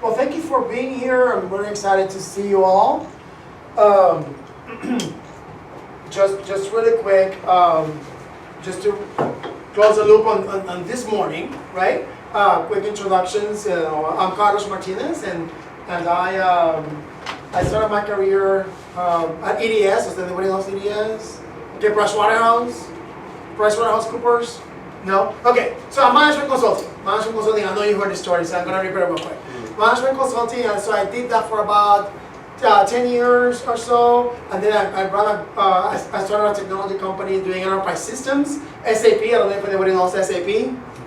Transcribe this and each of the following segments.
Well, thank you for being here. I'm really excited to see you all. Um, just really quick, just to close the loop on this morning, right? Quick introductions. I'm Carlos Martinez, and I started my career at EDS. Does anybody knows EDS? Okay, PricewaterhouseCoopers. No? Okay, so I'm management consulting. Management consulting, I know you heard the story, so I'm going to repeat it real quick. Management consulting, and so I did that for about 10 years or so, and then I started a technology company doing enterprise systems, SAP. I don't know if anybody knows SAP.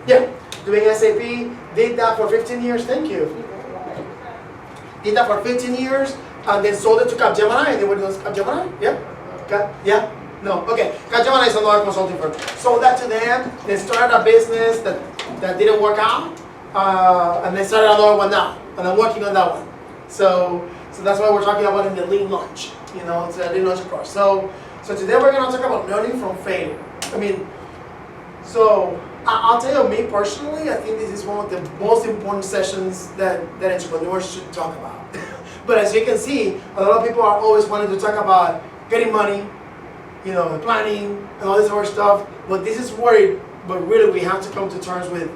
Yeah, doing SAP. Did that for 15 years. Thank you. Did that for 15 years, and then sold it to Capgemini. Anybody knows Capgemini? Yeah. Yeah. No. Okay. Capgemini is another consulting firm. Sold that to them. They started a business that didn't work out, and they started another one now, and I'm working on that one. So that's why we're talking about in the lean launch. You know, it's a lean launch approach. So today we're going to talk about learning from failure. I mean, so I'll tell you, me personally, I think this is one of the most important sessions that entrepreneurs should talk about. But as you can see, a lot of people are always wanting to talk about getting money, you know, planning and all this other stuff. But this is but really we have to come to terms with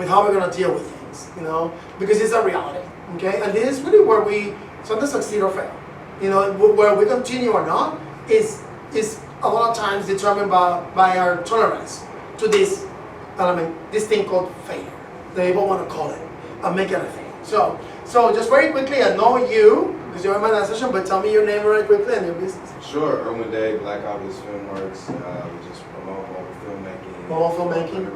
how we're going to deal with things, you know, because it's a reality. Okay, and this is really where we sometimes succeed or fail. You know, where we continue or not is a lot of times determined by our tolerance to this element, this thing called failure. They even want to call it and make it a thing. So just very quickly, I know you because you're in my last session, but tell me your name really quickly and your business. Sure, Erwin Day, Black Obvious Filmworks. We just promote mobile filmmaking. Mobile filmmaking.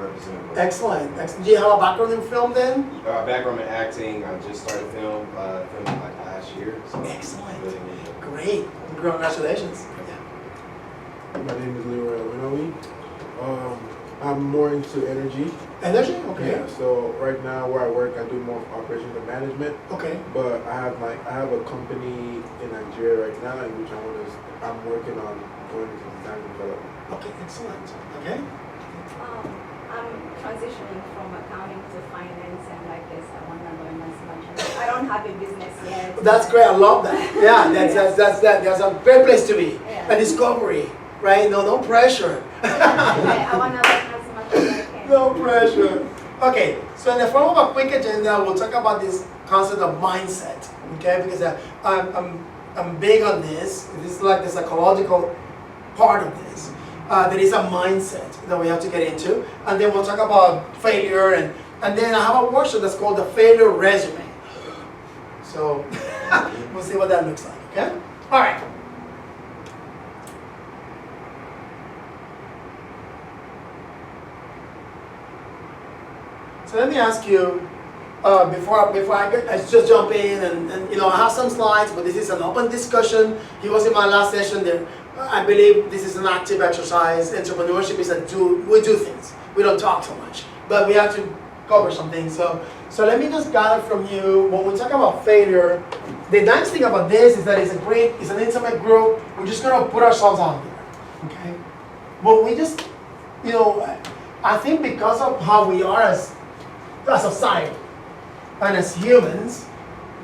Excellent. Do you have a background in film then? Background in acting. I just started filming like last year. So excellent. Really great. Congratulations. My name is Leroy Winowi. I'm more into energy. Energy? Okay. Yeah, so right now where I work, I do more operations and management. Okay. But I have a company in Nigeria right now in which I'm working on going into design and development. Okay, excellent. Okay. I'm transitioning from accounting to finance, and like this, I want to learn as much. I don't have a business yet. That's great. I love that. Yeah, that's a great place to be. Yeah. A discovery, right? No pressure. I want to learn as much as I can. No pressure. Okay, so in the form of a quick agenda, we'll talk about this concept of mindset. Okay, because I'm big on this. This is like the psychological part of this. There is a mindset that we have to get into, and then we'll talk about failure, and then I have a workshop that's called the failure resume. So we'll see what that looks like. Okay. All right. So let me ask you, before I just jump in and you know, I have some slides, but this is an open discussion. He was in my last session there. I believe this is an active exercise. Entrepreneurship is we do things. We don't talk so much, but we have to cover some things. So let me just gather from you, when we talk about failure, the nice thing about this is that it's an intimate group. We're just gonna put ourselves out there, okay? But we just, you know, I think because of how we are as a society and as humans,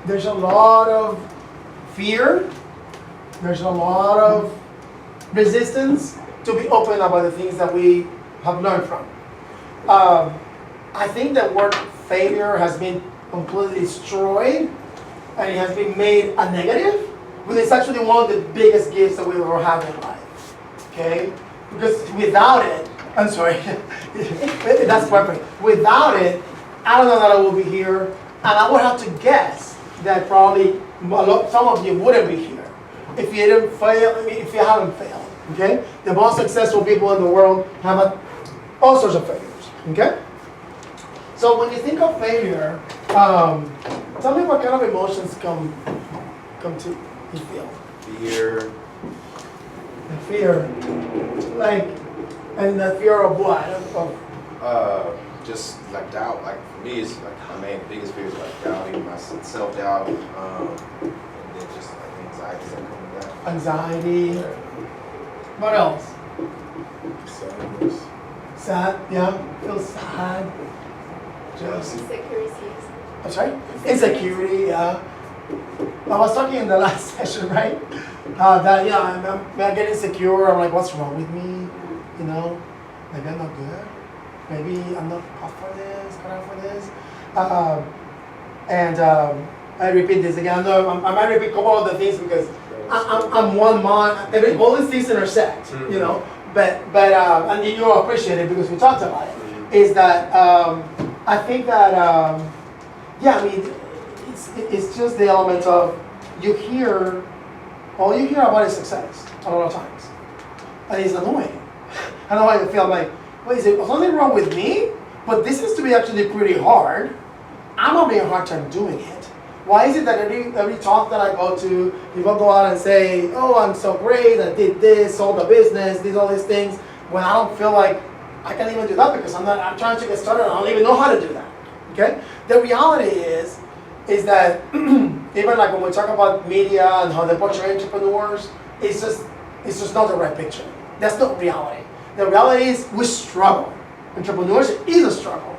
there's a lot of fear, there's a lot of resistance to be open about the things that we have learned from. I think that word failure has been completely destroyed and it has been made a negative, but it's actually one of the biggest gifts that we ever have in life, okay? Because without it, I'm sorry, that's perfect. Without it, I don't know that I will be here, and I would have to guess that probably some of you wouldn't be here if you didn't fail. If you haven't failed, okay? The most successful people in the world have all sorts of failures, okay? So when you think of failure, tell me what kind of emotions come to you feel. Fear. The fear, like, and the fear of what? Just like doubt. Like for me, it's like my biggest fear is like doubting myself, self-doubt, and then just like anxieties that come with that. Anxiety. What else? Sadness. Sad, yeah. Feel sad. Jealousy. Insecurities. I'm sorry? Insecurity, yeah. I was talking in the last session, right? That, yeah, I'm getting insecure. I'm like, what's wrong with me? You know, maybe I'm not good. Maybe I'm not cut for this, cut out for this. I repeat this again. No, I might repeat a couple of the things because I'm one man. All these things intersect, you know. But and you'll appreciate it because we talked about it. Is that I think that yeah, I mean, it's just the element of all you hear about is success a lot of times, and it's annoying. I know how you feel. I'm like, wait, is there something wrong with me? But this is to be actually pretty hard. I'm having a hard time doing it. Why is it that every talk that I go to, people go out and say, oh, I'm so great, I did this, sold the business, did all these things, when I don't feel like I can even do that because I'm trying to get started and I don't even know how to do that, okay? The reality is that even like when we talk about media and how they portray entrepreneurs, it's just not the right picture. That's not reality. The reality is we struggle. Entrepreneurship is a struggle.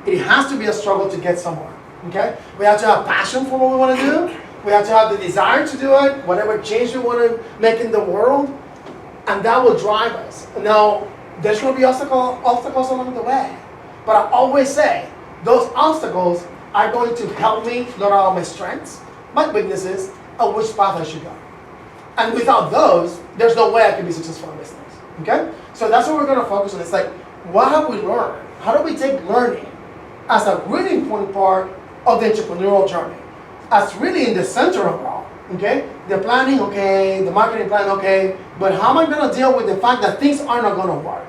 It has to be a struggle to get somewhere. Okay? We have to have passion for what we want to do. We have to have the desire to do it, whatever change we want to make in the world, and that will drive us. Now, there's going to be obstacles along the way. But I always say, those obstacles are going to help me learn all my strengths, my weaknesses, and which path I should go. And without those, there's no way I can be successful in business. Okay? So that's what we're going to focus on. It's like, what have we learned? How do we take learning as a really important part of the entrepreneurial journey? As really in the center of it all. Okay? The planning, okay, the marketing plan, okay, but how am I going to deal with the fact that things are not going to work?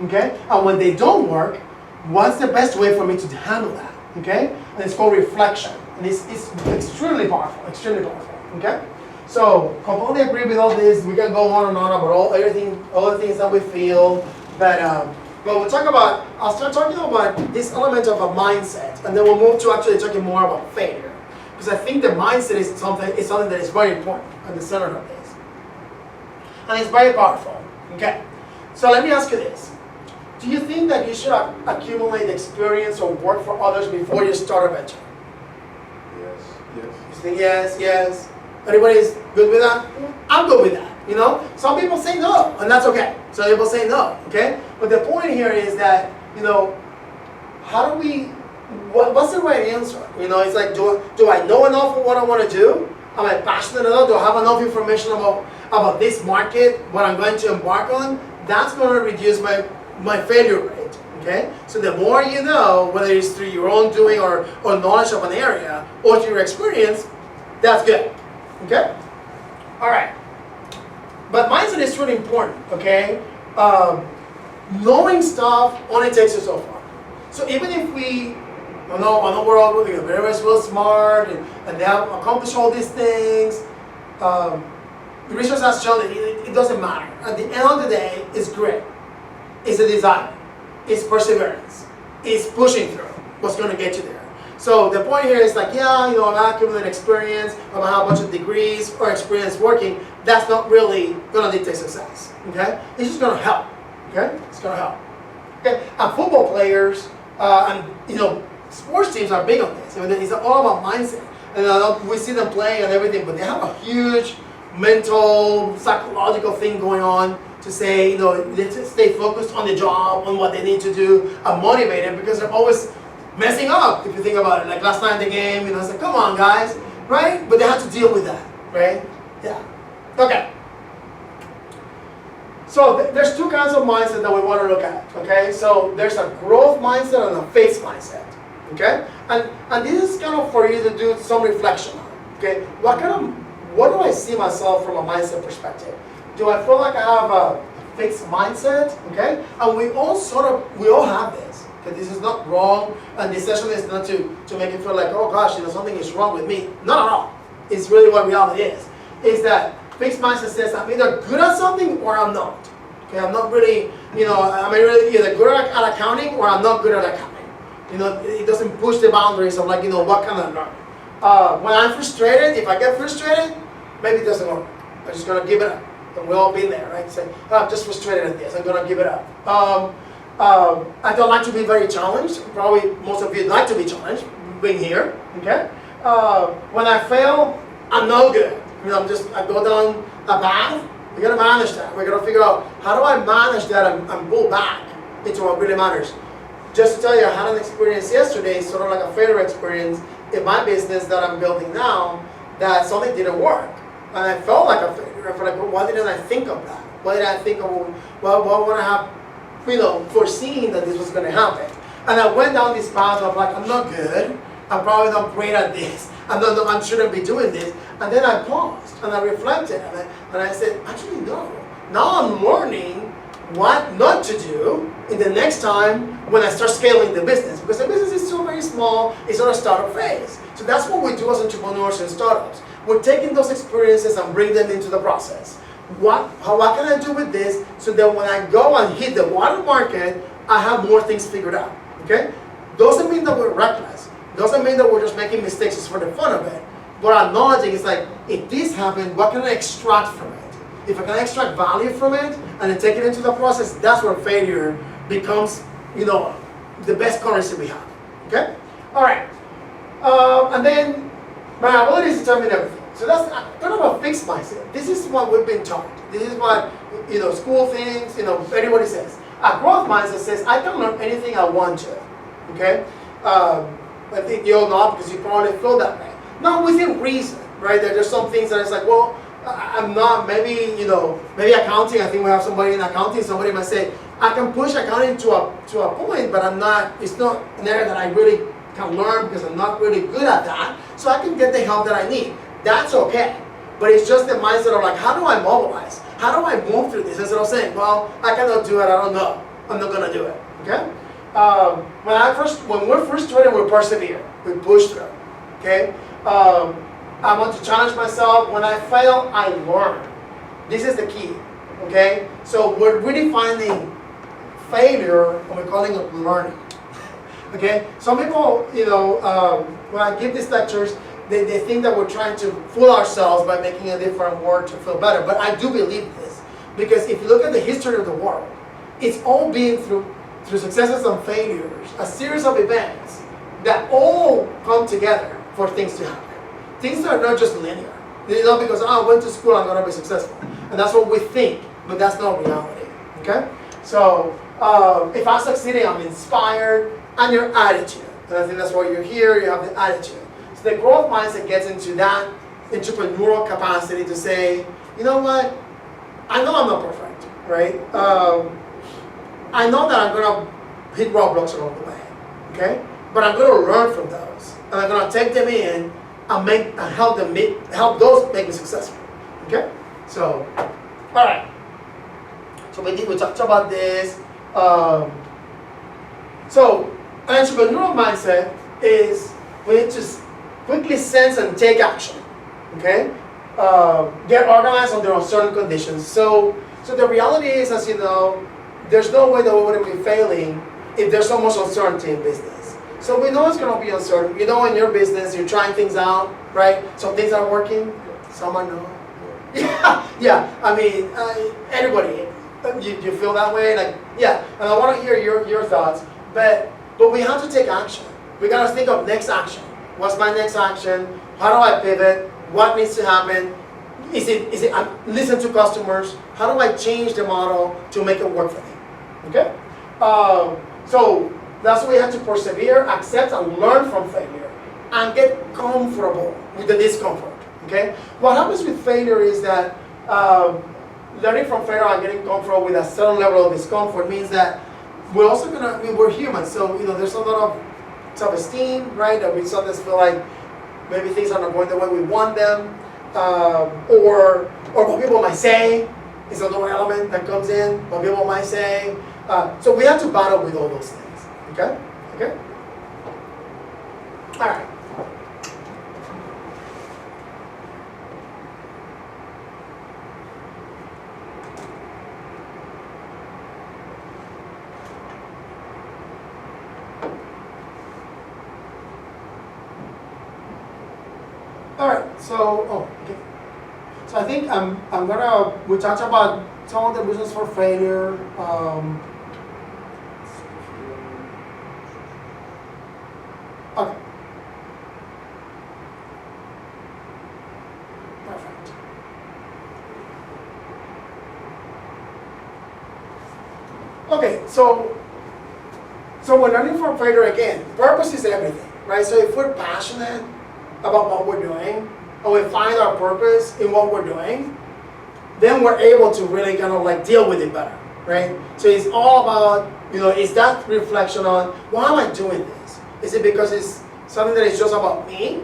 Okay? And when they don't work, what's the best way for me to handle that? Okay? And it's called reflection. And it's extremely powerful, okay? So, completely agree with all this. We can go on and on about all the things that we feel. But we'll talk about, I'll start talking about this element of a mindset, and then we'll move to actually talking more about failure. Because I think the mindset is something that is very important at the center of this. And it's very powerful. Okay. So let me ask you this. Do you think that you should accumulate experience or work for others before you start a venture? Yes. You think yes. Everybody's good with that? I'm good with that. You know, some people say no, and that's okay. Some people say no, okay? But the point here is that, you know, how do we, what's the right answer? You know, it's like, do I know enough of what I want to do? Am I passionate enough? Do I have enough information about this market, what I'm going to embark on? That's going to reduce my failure rate, okay? So the more you know, whether it's through your own doing or knowledge of an area, or through your experience, that's good, okay? All right. But mindset is really important, okay? Knowing stuff only takes you so far. So even if I know we're all very, very smart and they have accomplished all these things, the research has shown that it doesn't matter. At the end of the day, it's grit. It's a desire. It's perseverance. It's pushing through what's going to get you there. So the point here is like, yeah, you know, I'm not accumulating experience, I'm gonna have a bunch of degrees or experience working. That's not really gonna dictate success. Okay? It's just gonna help. Okay? It's gonna help. Okay? And football players and you know, sports teams are big on this. I mean, it's all about mindset. And we see them play and everything, but they have a huge mental, psychological thing going on to say, you know, they stay focused on the job, on what they need to do, and motivated because they're always messing up, if you think about it. Like last night in the game, you know, it's like, come on, guys, right? But they have to deal with that, right? Yeah. Okay. So there's two kinds of mindset that we want to look at, okay? So there's a growth mindset and a phase mindset, okay? And this is kind of for you to do some reflection on, okay? What do I see myself from a mindset perspective? Do I feel like I have a fixed mindset, okay? And we all have this. This is not wrong, and this session is not to make you feel like, oh gosh, you know, something is wrong with me. Not at all. It's really what reality is that fixed mindset says I'm either good at something or I'm not. Okay, I'm not really, you know, I'm really either good at accounting or I'm not good at accounting. You know, it doesn't push the boundaries of like, you know, what can I learn? When I'm frustrated, if I get frustrated, maybe it doesn't work. I'm just gonna give it up. And we've all been there, right? Say, oh, I'm just frustrated at this. I'm gonna give it up. I don't like to be very challenged. Probably most of you like to be challenged. being here, okay? When I fail, I'm no good. I go down a path. We gotta manage that. We gotta figure out how do I manage that and pull back into what really matters. Just to tell you, I had an experience yesterday, sort of like a failure experience in my business that I'm building now, that something didn't work. And I felt like a failure. I felt like, well, why didn't I think of that? Why did I think of, well, what would I have, foreseen that this was gonna happen? And I went down this path of like, I'm not good. I'm probably not great at this. I shouldn't be doing this. And then I paused and I reflected and I said, actually no. Now I'm learning what not to do in the next time when I start scaling the business. Because the business is still very small, it's on a startup phase. So that's what we do as entrepreneurs and startups. We're taking those experiences and bring them into the process. What can I do with this so that when I go and hit the water market, I have more things figured out, okay? Doesn't mean that we're reckless. Doesn't mean that we're just making mistakes just for the fun of it. But acknowledging is like, if this happened, what can I extract from it? If I can extract value from it and then take it into the process, that's where failure becomes, the best currency we have. Okay? All right. And then my abilities determine everything. So that's kind of a fixed mindset. This is what we've been taught. This is what school thinks. Everybody says. A growth mindset says I can learn anything I want to. Okay? I think you'll know because you probably feel that way. Not within reason, right? There's some things that it's like, well, I'm not, maybe accounting, I think we have somebody in accounting, somebody might say, I can push accounting to a point, but it's not an area that I really can learn because I'm not really good at that, so I can get the help that I need. That's okay. But it's just the mindset of like, how do I mobilize? How do I move through this? Instead of saying, well, I cannot do it, I don't know. I'm not gonna do it, okay? When we're first starting, we persevere, we push through, okay? I want to challenge myself. When I fail, I learn. This is the key, okay? So we're really finding failure and we're calling it learning, okay? Some people, when I give these lectures, they think that we're trying to fool ourselves by making a different word to feel better. But I do believe this because if you look at the history of the world, it's all been through successes and failures, a series of events that all come together for things to happen. Things are not just linear. It's not because I went to school, I'm going to be successful. And that's what we think, but that's not reality. Okay? So, if I'm succeeding, I'm inspired, and your attitude. And I think that's why you're here, you have the attitude. So the growth mindset gets into that entrepreneurial capacity to say, you know what? I know I'm not perfect, right? I know that I'm going to hit roadblocks along the way, okay? But I'm going to learn from those. And I'm going to take them in and help those make me successful, okay? So, all right. So we talked about this. So an entrepreneurial mindset is we need to quickly sense and take action, okay? Get organized under uncertain conditions. So the reality is, as you know, there's no way that we wouldn't be failing if there's so much uncertainty in business. So we know it's going to be uncertain. In your business, you're trying things out, right? Some things are working, some are not. Yeah. I mean, anybody, you feel that way? Like, yeah. And I want to hear your thoughts. But we have to take action. We got to think of next action. What's my next action? How do I pivot? What needs to happen? Is it listen to customers? How do I change the model to make it work for me? Okay? So that's why we have to persevere, accept, and learn from failure, and get comfortable with the discomfort. Okay? What happens with failure is that learning from failure and getting comfortable with a certain level of discomfort means that we're also we're human, so there's a lot of self-esteem, right? That we sometimes feel like maybe things are not going the way we want them, or what people might say is another element that comes in. What people might say. So we have to battle with all those things. Okay? Okay? All right. All right. So, okay. So I think we talked about some of the reasons for failure. Okay. Okay, so we're learning from failure again. Purpose is everything, right? So if we're passionate about what we're doing, and we find our purpose in what we're doing, then we're able to really kind of like deal with it better, right? So it's all about, is that reflection on, why am I doing this? Is it because it's something that is just about me?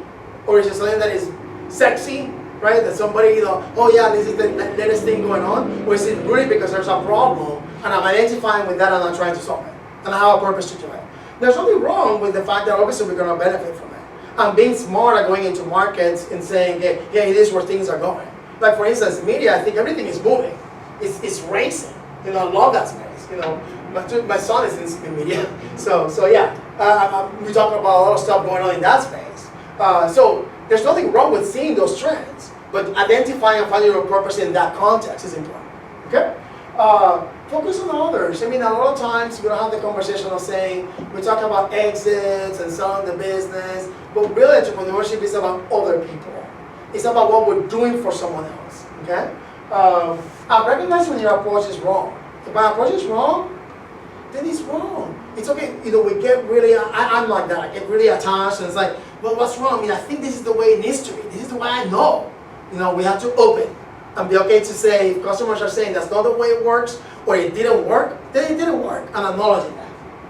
Or is it something that is sexy, right? That somebody, oh yeah, this is the latest thing going on? Or is it really because there's a problem and I'm identifying with that and I'm trying to solve it? And I have a purpose to do it. There's nothing wrong with the fact that obviously we're going to benefit from it. And being smart at going into markets and saying, yeah, it is where things are going. Like for instance, media, I think everything is moving. It's racing. I love that space. My son is in media. So yeah, we talk about a lot of stuff going on in that space. So there's nothing wrong with seeing those trends, but identifying and finding your purpose in that context is important. Okay? Focus on others. I mean, a lot of times we don't have the conversation of saying, we talk about exits and selling the business, but really entrepreneurship is about other people. It's about what we're doing for someone else, okay? I recognize when your approach is wrong. If my approach is wrong, then it's wrong. It's okay, we get really, I'm like that, I get really attached and it's like, well, what's wrong? I mean, I think this is the way it needs to be. This is the way I know. We have to open and be okay to say, if customers are saying that's not the way it works, or it didn't work, then it didn't work, and acknowledging that,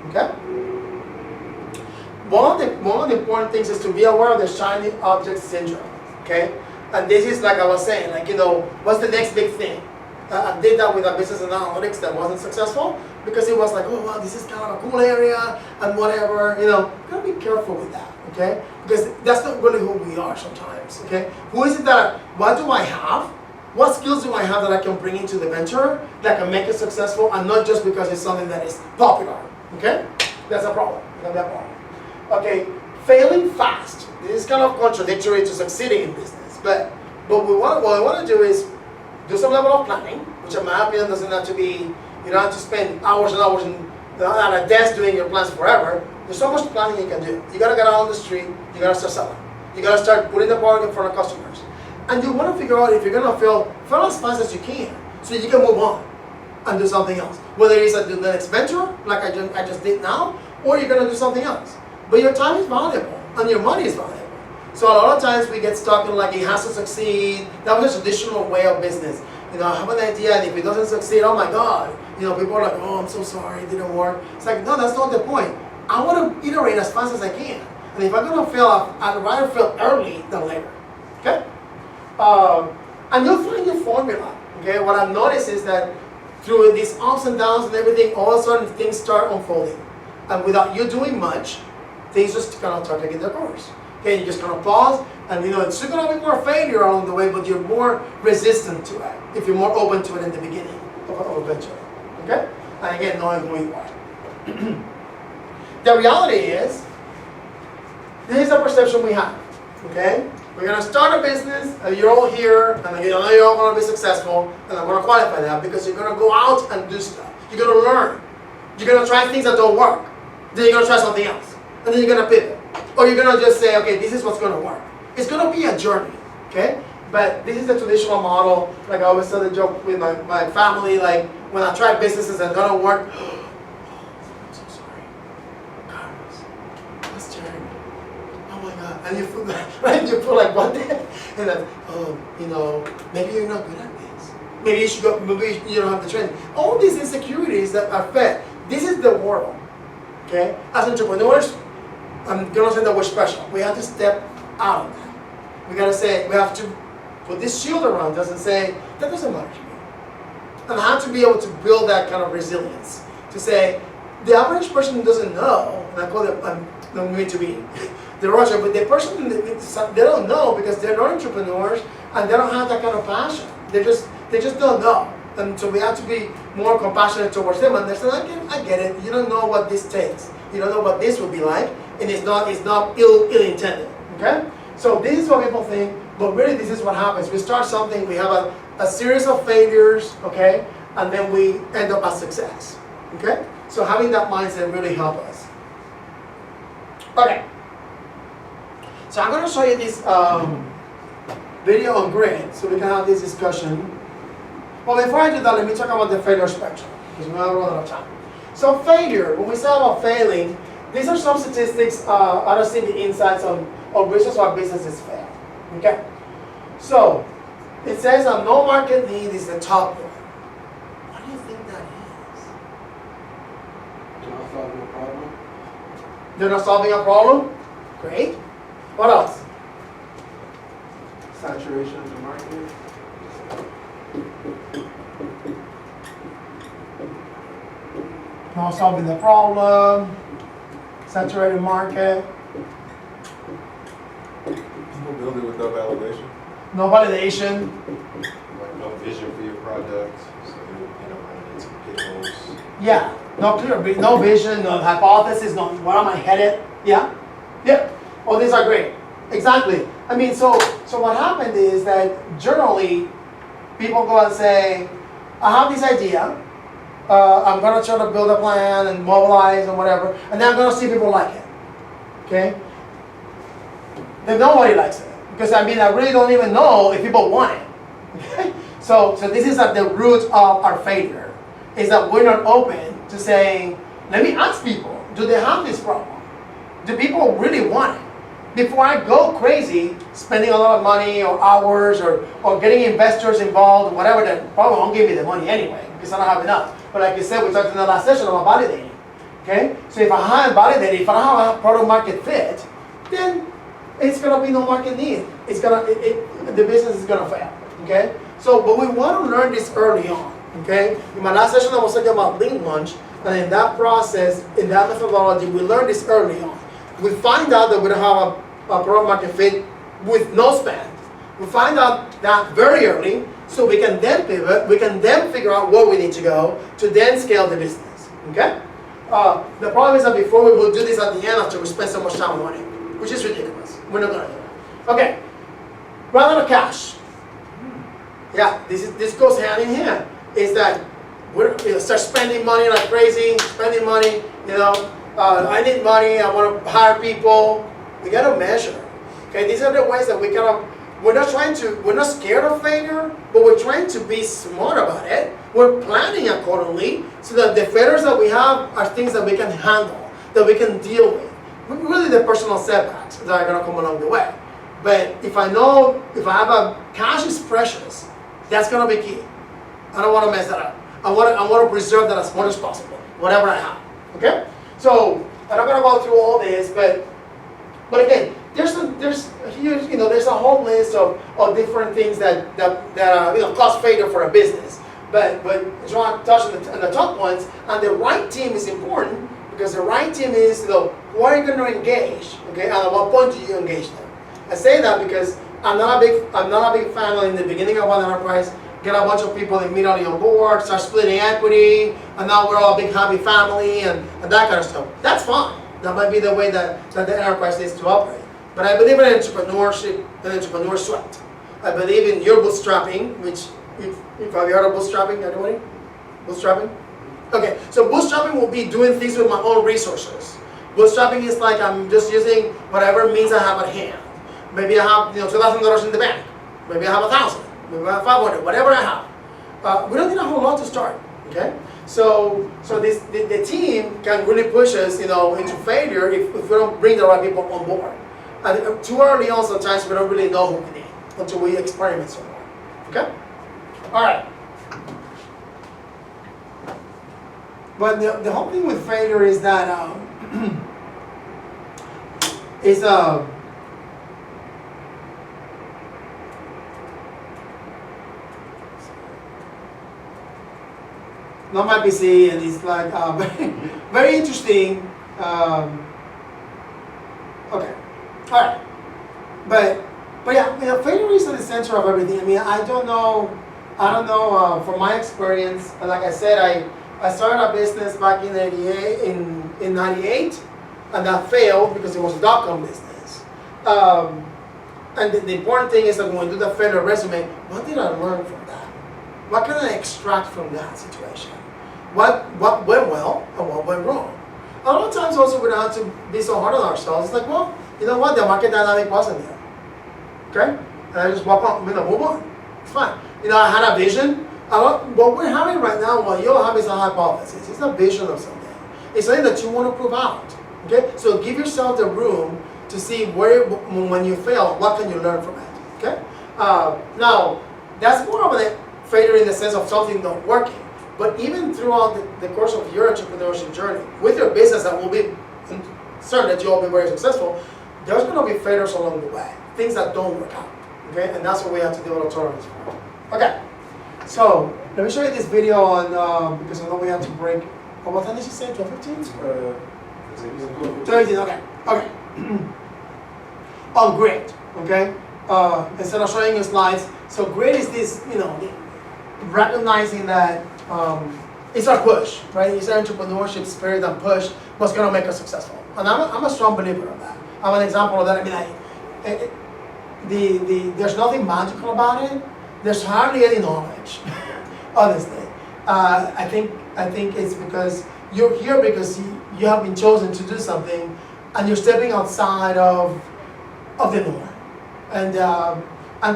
okay? One of the important things is to be aware of the shiny object syndrome, okay? And this is like I was saying, like, what's the next big thing? I did that with a business analytics that wasn't successful because it was like, oh, wow, this is kind of a cool area and whatever, gotta be careful with that, okay? Because that's not really who we are sometimes, okay? Who is it that, what do I have? What skills do I have that I can bring into the venture that can make it successful and not just because it's something that is popular, okay? That's a problem, that's a problem. Okay, failing fast. This is kind of contradictory to succeeding in business, but what we want to do is do some level of planning, which in my opinion doesn't have to be, you don't have to spend hours and hours at a desk doing your plans forever. There's so much planning you can do. You gotta get out on the street, you gotta start selling. You gotta start putting the product in front of customers. And you want to figure out if you're going to fail as fast as you can so you can move on and do something else. Whether it's the next venture, like I just did now, or you're going to do something else. But your time is valuable and your money is valuable. So a lot of times we get stuck in like it has to succeed. That was a traditional way of business. I have an idea and if it doesn't succeed, oh my God. People are like, oh, I'm so sorry, it didn't work. It's like, no, that's not the point. I want to iterate as fast as I can. And if I'm going to fail, I'd rather fail early than later. Okay? And you'll find your formula, okay? What I've noticed is that through these ups and downs and everything, all of a sudden things start unfolding. And without you doing much, things just kind of start taking their course. Okay, you just kind of pause, and it's still going to be more failure along the way, but you're more resistant to it if you're more open to it in the beginning of a venture. Okay? And again, knowing who you are. The reality is, this is the perception we have, okay? We're going to start a business, and you're all here, and you're all going to be successful, and I'm going to qualify that because you're going to go out and do stuff. You're going to learn. You're going to try things that don't work. Then you're going to try something else. And then you're going to pivot. Or you're going to just say, okay, this is what's going to work. It's going to be a journey, okay? But this is the traditional model. Like I always tell the joke with my family, like when I try businesses that don't work, I'm so sorry. Carlos, that's terrible. Oh my God. And you feel like, right? You feel like, what the heck? And then, maybe you're not good at this. Maybe you should go, maybe you don't have the training. All these insecurities that are fed. This is the world, okay? As entrepreneurs, I'm going to say that we're special. We have to step out of that. We got to say, we have to put this shield around us and say, that doesn't matter to me. And I have to be able to build that kind of resilience. To say, the average person who doesn't know, and I call it, I don't mean to be the Roger, but the person, they don't know because they're not entrepreneurs and they don't have that kind of passion. They just don't know. And so we have to be more compassionate towards them and they say, I get it, you don't know what this takes. You don't know what this would be like, and it's not ill-intended, okay? So this is what people think, but really this is what happens. We start something, we have a series of failures, okay? And then we end up as success, okay? So having that mindset really helps us. Okay. So I'm going to show you this video on grid so we can have this discussion. Well, before I do that, let me talk about the failure spectrum because we have a lot of time. So failure, when we say about failing, these are some statistics out of the insights on reasons why businesses fail. Okay? So, it says that no market need is the top one. What do you think that is? Not solving a problem. They're not solving a problem? Great. What else? Saturation of the market. Not solving the problem. Saturated market. People build it without validation. No validation. Like no vision for your product, so you know, running into pitfalls. Yeah. No clear, no vision, no hypothesis, no where am I headed? Yeah. Yeah. Oh, these are great. Exactly. I mean, so what happened is that generally people go and say, I have this idea. I'm going to try to build a plan and mobilize and whatever, and then I'm going to see people like it. Okay? Then nobody likes it. Because I mean, I really don't even know if people want it. Okay? So this is at the root of our failure, is that we're not open to saying, let me ask people, do they have this problem? Do people really want it? Before I go crazy, spending a lot of money or hours or getting investors involved or whatever, that probably won't give me the money anyway because I don't have enough. But like you said, we talked in the last session about validating. Okay? So if I haven't validated, if I don't have a product market fit, then it's gonna be no market need. It's gonna the business is gonna fail. Okay? So but we want to learn this early on. Okay? In my last session I was talking about lean lunch, and in that process, in that methodology, we learned this early on. We find out that we don't have a product market fit with no spend. We find out that very early, so we can then pivot, we can then figure out where we need to go to then scale the business. Okay? The problem is that before we will do this at the end after we spend so much time on it, which is ridiculous. We're not gonna do it. Okay. Run out of cash. Yeah, this goes hand in hand. Is that we're start spending money like crazy, spending money, I need money, I want to hire people. We gotta measure. Okay, these are the ways that we're not scared of failure, but we're trying to be smart about it. We're planning accordingly so that the failures that we have are things that we can handle, that we can deal with. Really the personal setbacks that are gonna come along the way. But if I have cash is precious, that's gonna be key. I don't wanna mess that up. I want to preserve that as much as possible, whatever I have. Okay? So I'm not going to go through all this, but again, there's a whole list of different things that cause failure for a business. But John touched on the top ones, and the right team is important because the right team is who are you going to engage? Okay, and at what point do you engage them? I say that because I'm not a big fan of in the beginning of an enterprise. Get a bunch of people immediately on board, start splitting equity, and now we're all a big happy family and that kind of stuff. That's fine. That might be the way that the enterprise needs to operate. But I believe in entrepreneurship and entrepreneur sweat. I believe in your bootstrapping, which, if have you heard of bootstrapping, anybody? Bootstrapping? Okay, so bootstrapping will be doing things with my own resources. Bootstrapping is like I'm just using whatever means I have at hand. Maybe I have $2,000 in the bank. Maybe I have 1,000. Maybe I have 500. Whatever I have. We don't need a whole lot to start. Okay. So the team can really push us, into failure if we don't bring the right people on board. And too early on, sometimes we don't really know who we need until we experiment some more. Okay. All right. But the whole thing with failure is that not my PC, and it's like very, very interesting. Okay, all right, but yeah, failure is at the center of everything. I mean, I don't know. From my experience, like I said, I started a business back in '98, and that failed because it was a dot-com business. And the important thing is that when we do the failure resume, what did I learn from that? What can I extract from that situation? What went well and what went wrong? A lot of times also we don't have to be so hard on ourselves. It's like, well, you know what, the market dynamic wasn't there. Okay? And I just move on. It's fine. I had a vision. What we're having right now, what you'll have is a hypothesis. It's a vision of something. It's something that you want to prove out. Okay? So give yourself the room to see where, when you fail, what can you learn from it. Okay? Now, that's more of a failure in the sense of something not working. But even throughout the course of your entrepreneurship journey, with your business that will be certain that you'll be very successful, there's going to be failures along the way, things that don't work out. Okay? And that's what we have to develop tolerance for. Okay. So, let me show you this video on, because I know we have to break. Oh, what time did you say? 12:15? 12:15, okay. Okay. On grit, okay? Instead of showing you slides, so grit is this, recognizing that it's our push, right? It's our entrepreneurship spirit and push what's going to make us successful. And I'm a strong believer of that. I'm an example of that. I mean, there's nothing magical about it. There's hardly any knowledge, honestly. I think it's because you're here because you have been chosen to do something, and you're stepping outside of the norm. And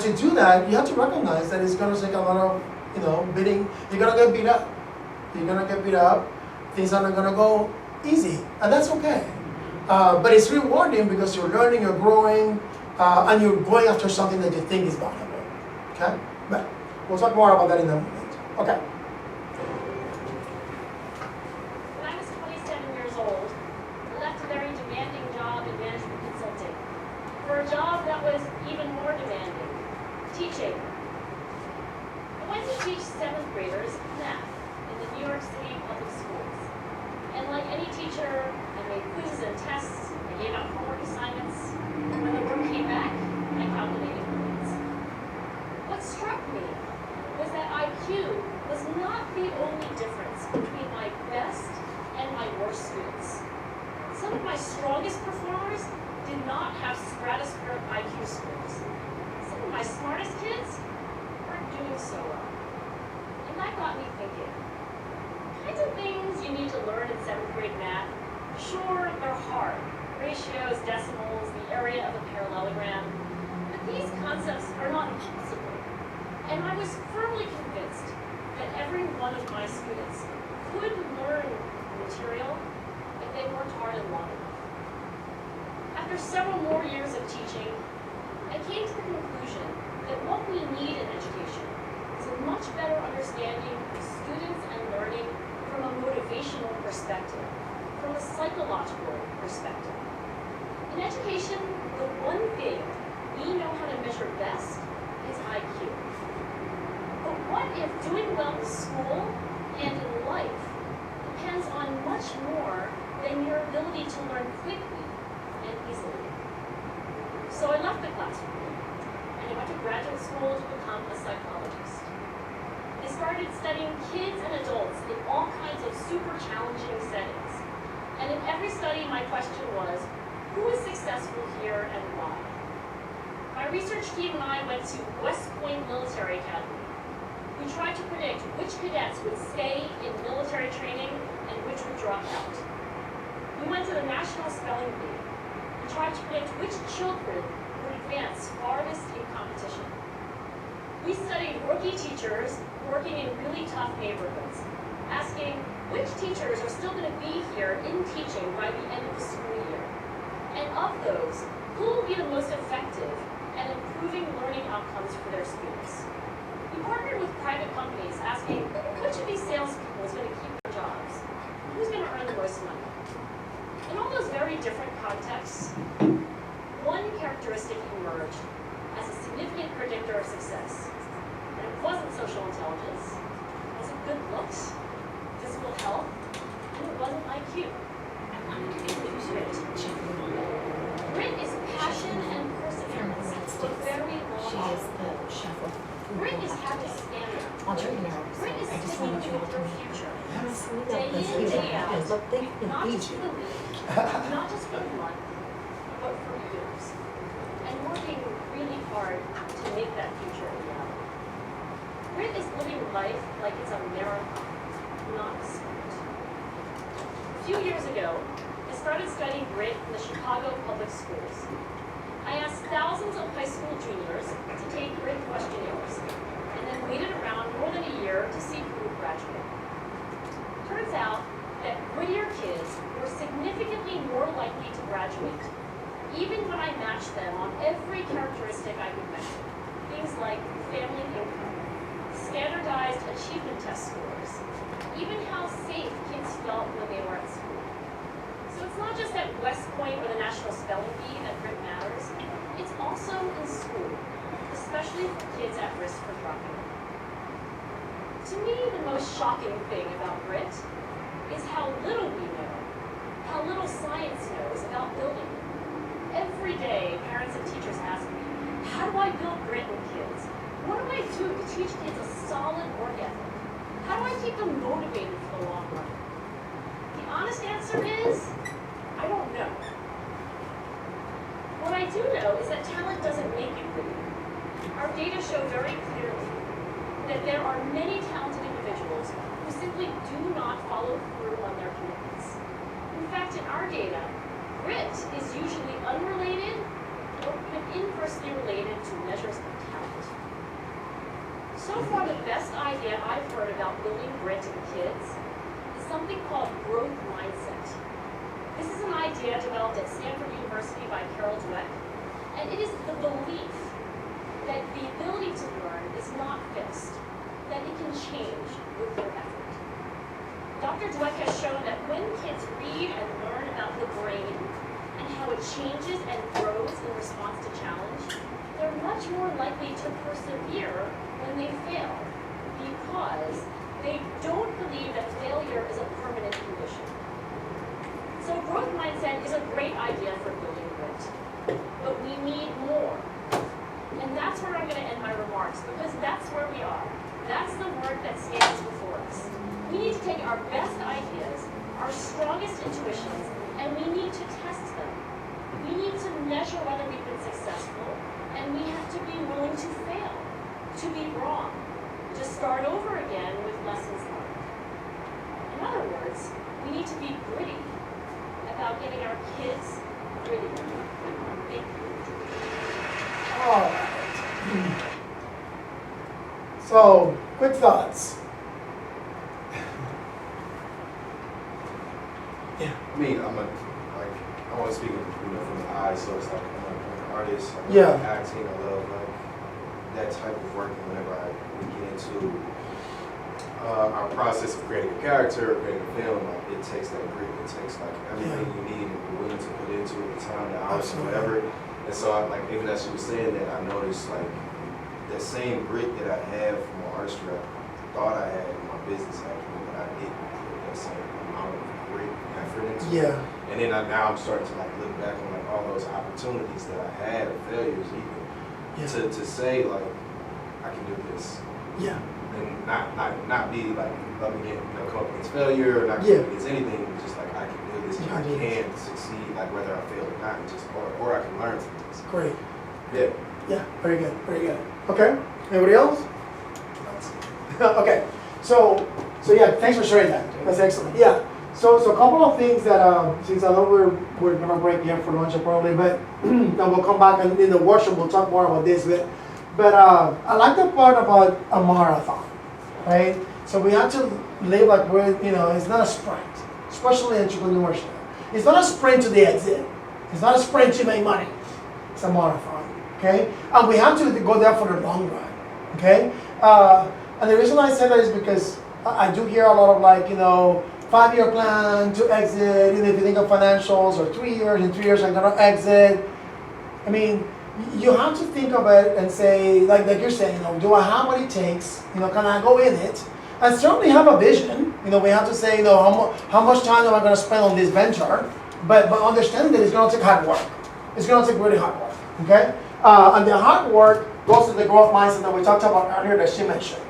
to do that, you have to recognize that it's going to take a lot of beating. You're going to get beat up. You're going to get beat up. Things are not going to go easy, and that's okay. But it's rewarding because you're learning, you're growing, and you're going after something that you think is valuable. Okay? But we'll talk more about that in a moment. Okay. When I was 27 years old, I left a very demanding job in management consulting for a job that was even more demanding, teaching. I went to teach 7th graders math in the New York City public schools. And like any teacher, I made quizzes and tests, I gave out homework assignments. When the work came back, I calculated grades. What struck me was that IQ was not the only difference between my best and my worst students. Some of my strongest performers did not have stratospheric IQ scores. Some of my smartest kids weren't doing so well. And that got me thinking. Kinds of things you need to learn in 7th grade math, sure, they're hard. Ratios, decimals, the area of a parallelogram. But these concepts are not impossible. And I was firmly convinced that every one of my students could learn material if they worked hard and long enough. After several more years of teaching, I came to the conclusion that what we need in education is a much better understanding of students and learning from a motivational perspective, from a psychological perspective. In education, the one thing we know how to measure best is IQ. But what if doing well in school and in life depends on much more than your ability to learn quickly and easily? So I left the classroom and I went to graduate school to become a psychologist. I started studying kids and adults in all kinds of super challenging settings. And in every study, my question was, who is successful here and why? My research team and I went to West Point Military Academy. We tried to predict which cadets would stay in military training and which would drop out. We went to the National Spelling Bee. We tried to predict which children would advance farthest in competition. We studied rookie teachers working in really tough neighborhoods, asking which teachers are still going to be here in teaching by the end of the school year. And of those, who will be the most effective at improving learning outcomes for their students? We partnered with private companies asking which of these salespeople is going to keep their jobs? Who's going to earn the most money? In all those very different contexts, one characteristic emerged as a significant predictor of success. And it wasn't social intelligence, it wasn't good looks, physical health, and it wasn't IQ. Grit is passion and perseverance for very long hours. Grit is having stamina. Grit is sticking with your future. Day in, day out, not just for the week, not just for the month, but for years. And working really hard to make that future a reality. Grit is living life like it's a marathon, not a sprint. A few years ago, I started studying grit in the Chicago public schools. I asked thousands of high school juniors to take grit questionnaires, and then waited around more than a year to see who would graduate. Turns out that grittier kids were significantly more likely to graduate, even when I matched them on every characteristic I could measure. Things like family income, standardized achievement test scores, even how safe kids felt when they were at school. So it's not just at West Point or the National Spelling Bee that grit matters, it's also in school, especially for kids at risk for dropping out. To me, the most shocking thing about grit is how little we know, how little science knows about building it. Every day, parents and teachers ask me, how do I build grit in kids? What do I do to teach kids a solid work ethic? How do I keep them motivated for the long run? The honest answer is, I don't know. What I do know is that talent doesn't make it gritty. Our data show very clearly that there are many talented individuals who simply do not follow through on their commitments. In fact, in our data, grit is usually unrelated or even inversely related to measures of talent. So far, the best idea I've heard about building grit in kids is something called growth mindset. This is an idea developed at Stanford University by Carol Dweck, and it is the belief that the ability to learn is not fixed, that it can change with your effort. Dr. Dweck has shown that when kids read and learn about the brain and how it changes and grows in response to challenge, they're much more likely to persevere when they fail, because they don't believe that failure is a permanent condition. So growth mindset is a great idea for building grit, but we need more. And that's where I'm going to end my remarks, because that's where we are. That's the work that stands before us. We need to take our best ideas, our strongest intuitions, and we need to test them. We need to measure whether we've been successful, and we have to be willing to fail, to be wrong, to start over again with lessons learned. In other words, we need to be gritty about getting our kids gritty. Thank you. All right. So, quick thoughts. Yeah. I mean, I want to speak from the eye, so it's like I'm an artist. I Yeah. love acting. I love that type of work. And whenever we get into our process of creating a character, creating a film, it takes that grit. It takes everything you need and you're willing to put into it, the time, the hours, and whatever. And so even as she was saying that, I noticed that same grit that I have from my artistry, I thought I had in my business acumen, but I didn't put that same amount of grit and effort into it. Yeah. And then now I'm starting to look back on all those opportunities that I had, or failures even, to say I can do this. Yeah. And not be up against come up against failure or not come up against anything, just I can do this and I can succeed, whether I fail or not, or I can learn from this. Great. Yeah. Yeah, very good, very good. Okay, anybody else? Okay, so yeah, thanks for sharing that. That's excellent. Yeah, so a couple of things that, since I know we're gonna break here for lunch probably, but then we'll come back and in the workshop we'll talk more about this. But I like the part about a marathon, right? So we have to live like we're, it's not a sprint, especially in entrepreneurship. It's not a sprint to the exit. It's not a sprint to make money. It's a marathon, okay? And we have to go there for the long run, okay? And the reason I say that is because I do hear a lot of 5-year plan to exit, if you think of financials, or 3 years, in 3 years I'm gonna exit. I mean, you have to think of it and say, like you're saying, do I have what it takes? Can I go in it? And certainly have a vision. We have to say, how much time am I going to spend on this venture? But understand that it's going to take hard work. It's going to take really hard work. Okay? And the hard work goes to the growth mindset that we talked about earlier that she mentioned.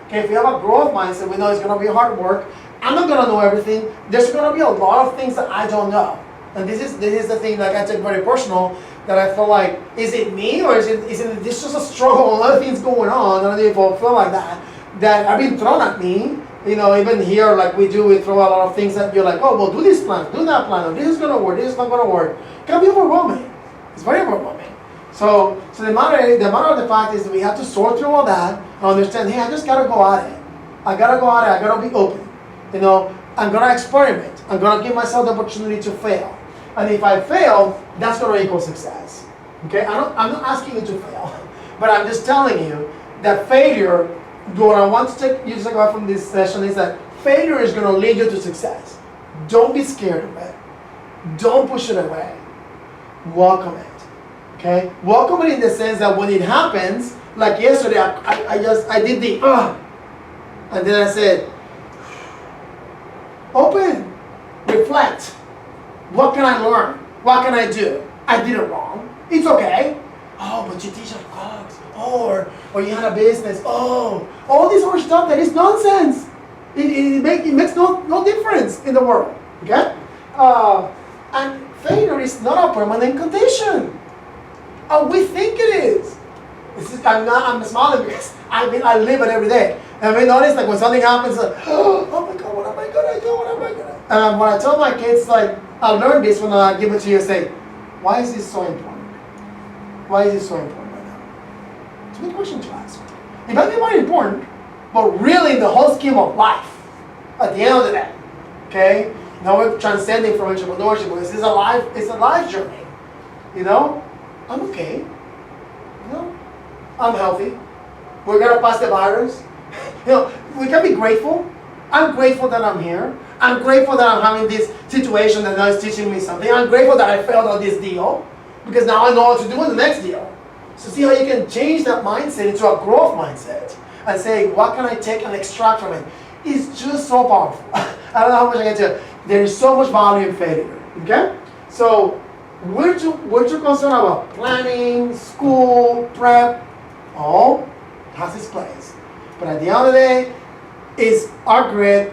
Okay, if you have a growth mindset, we know it's going to be hard work. I'm not going to know everything. There's going to be a lot of things that I don't know. And this is the thing I take very personal, that I feel like, is it me or is it this just a struggle? A lot of things going on. I don't know if I feel like that have been thrown at me. Even here, we throw a lot of things that you're like, oh, well, do this plan, do that plan, or this is going to work, this is not going to work. It can be overwhelming. It's very overwhelming. So the matter of the fact is that we have to sort through all that and understand, hey, I just got to go at it. I got to go at it. I got to be open. I'm gonna experiment. I'm gonna give myself the opportunity to fail. And if I fail, that's gonna equal success. Okay, I'm not asking you to fail, but I'm just telling you that failure, what I want to take you to take away from this session is that failure is gonna lead you to success. Don't be scared of it. Don't push it away. Welcome it. Okay? Welcome it in the sense that when it happens, like yesterday, I did the and then I said, open, reflect. What can I learn? What can I do? I did it wrong. It's okay. Oh, but you teach at college. Or you had a business. Oh, all this other stuff that is nonsense. It makes no difference in the world. Okay? And failure is not a permanent condition. We think it is. I'm smiling because I live it every day. And we notice like when something happens, like, oh my God, what am I gonna do? What am I gonna do? And when I tell my kids, like, I learned this when I give it to you, say, why is this so important? Why is this so important right now? It's a good question to ask. It might be very important, but really in the whole scheme of life, at the end of the day, okay? Now we're transcending from entrepreneurship, but this is it's a life journey. You know? I'm okay. You know? I'm healthy. We're gonna pass the virus. You know, we can be grateful. I'm grateful that I'm here. I'm grateful that I'm having this situation that now is teaching me something. I'm grateful that I failed on this deal because now I know what to do in the next deal. So see how you can change that mindset into a growth mindset and say, what can I take and extract from it? It's just so powerful. I don't know how much I can tell you. There is so much value in failure. Okay? So we're too concerned about planning, school, prep. All has its place. But at the end of the day, it's our grit,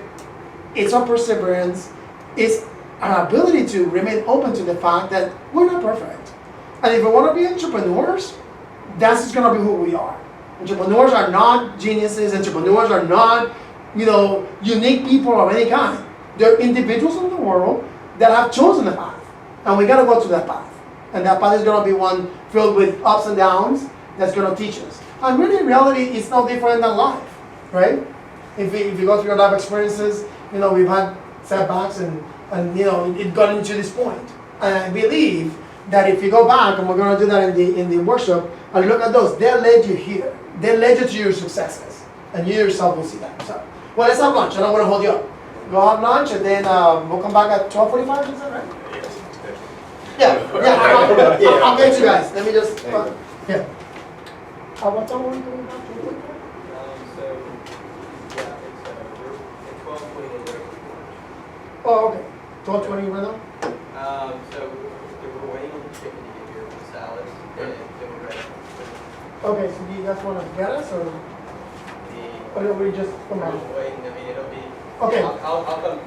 it's our perseverance, it's our ability to remain open to the fact that we're not perfect. And if we want to be entrepreneurs, that's just going to be who we are. Entrepreneurs are not geniuses. Entrepreneurs are not, unique people of any kind. They're individuals in the world that have chosen a path. And we got to go to that path. And that path is going to be one filled with ups and downs that's going to teach us. And really, in reality, it's no different than life, right? If you go through your life experiences, we've had setbacks and it got into this point. And I believe that if you go back, and we're going to do that in the workshop, and look at those, they led you here. They led you to your successes. And you yourself will see that. So, well, let's have lunch. I don't want to hold you up. Go have lunch, and then we'll come back at 12:45, is that right? Yeah, I'll get you guys. Let me just, yeah. What time are we going back to? It's 12:20. Oh, okay. 12:20 right now? So we're waiting on the chicken to get here with the salads, and then we're ready. Okay, so do you guys want to get us, or do we just come back? We're waiting. I mean, it'll be. Okay. I'll come.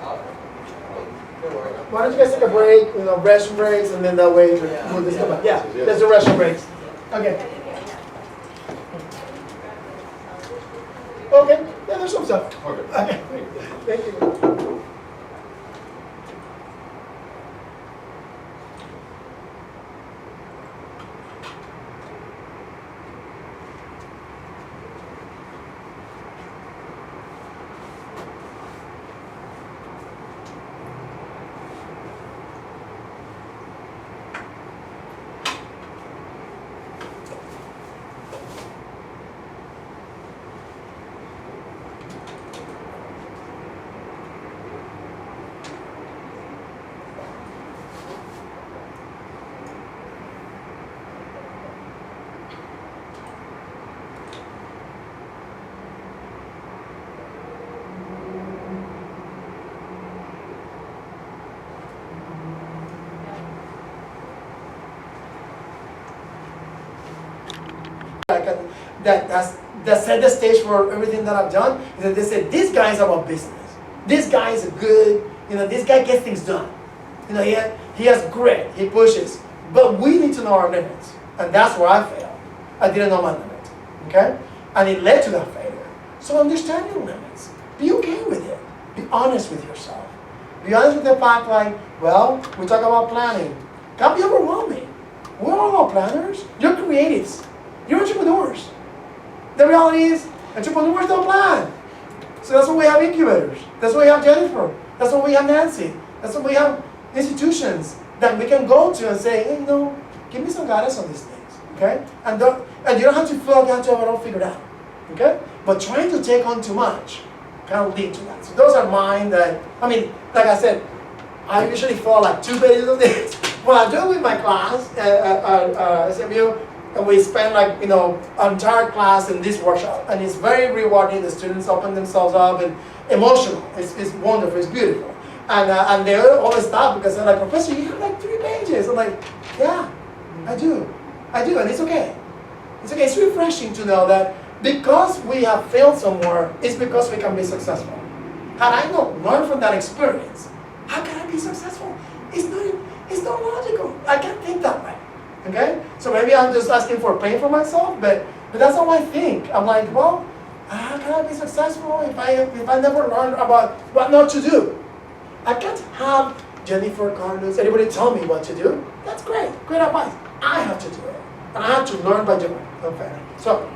Don't worry. Why don't you guys take a break, restroom breaks, and then that way we'll just come back. Yeah, let's do restroom breaks. Okay. Okay, yeah, there's some stuff. Okay. Thank you. That set the stage for everything that I've done. Is that they said, this guy is about business. This guy is good, this guy gets things done. He has grit, he pushes. But we need to know our limits. And that's where I failed. I didn't know my limit. Okay? And it led to that failure. So understand your limits. Be okay with it. Be honest with yourself. Be honest with the fact we talk about planning. Can't be overwhelming. We're all about planners. You're creatives. You're entrepreneurs. The reality is, entrepreneurs don't plan. So that's why we have incubators. That's why we have Jennifer. That's why we have Nancy. That's why we have institutions that we can go to and say, hey, give me some guidance on these things, okay? And you don't have to feel like you have to have it all figured out, okay? But trying to take on too much can lead to that. So those are mine that, like I said, I usually fall like 2 pages of this. What I do with my class at SMU, and we spend like, an entire class in this workshop, and it's very rewarding. The students open themselves up and emotional. It's wonderful, it's beautiful. And they always stop because they're like, Professor, you have like 3 pages. I'm like, yeah, I do, and it's okay. It's okay, it's refreshing to know that because we have failed somewhere, it's because we can be successful. Had I not learned from that experience, how can I be successful? It's not logical. I can't think that way. Okay? So maybe I'm just asking for pain for myself, but that's how I think. I'm like, well, how can I be successful if I never learned about what not to do? I can't have Jennifer, Carlos, anybody tell me what to do. That's great. Great advice. I have to do it. And I have to learn by doing. Okay. So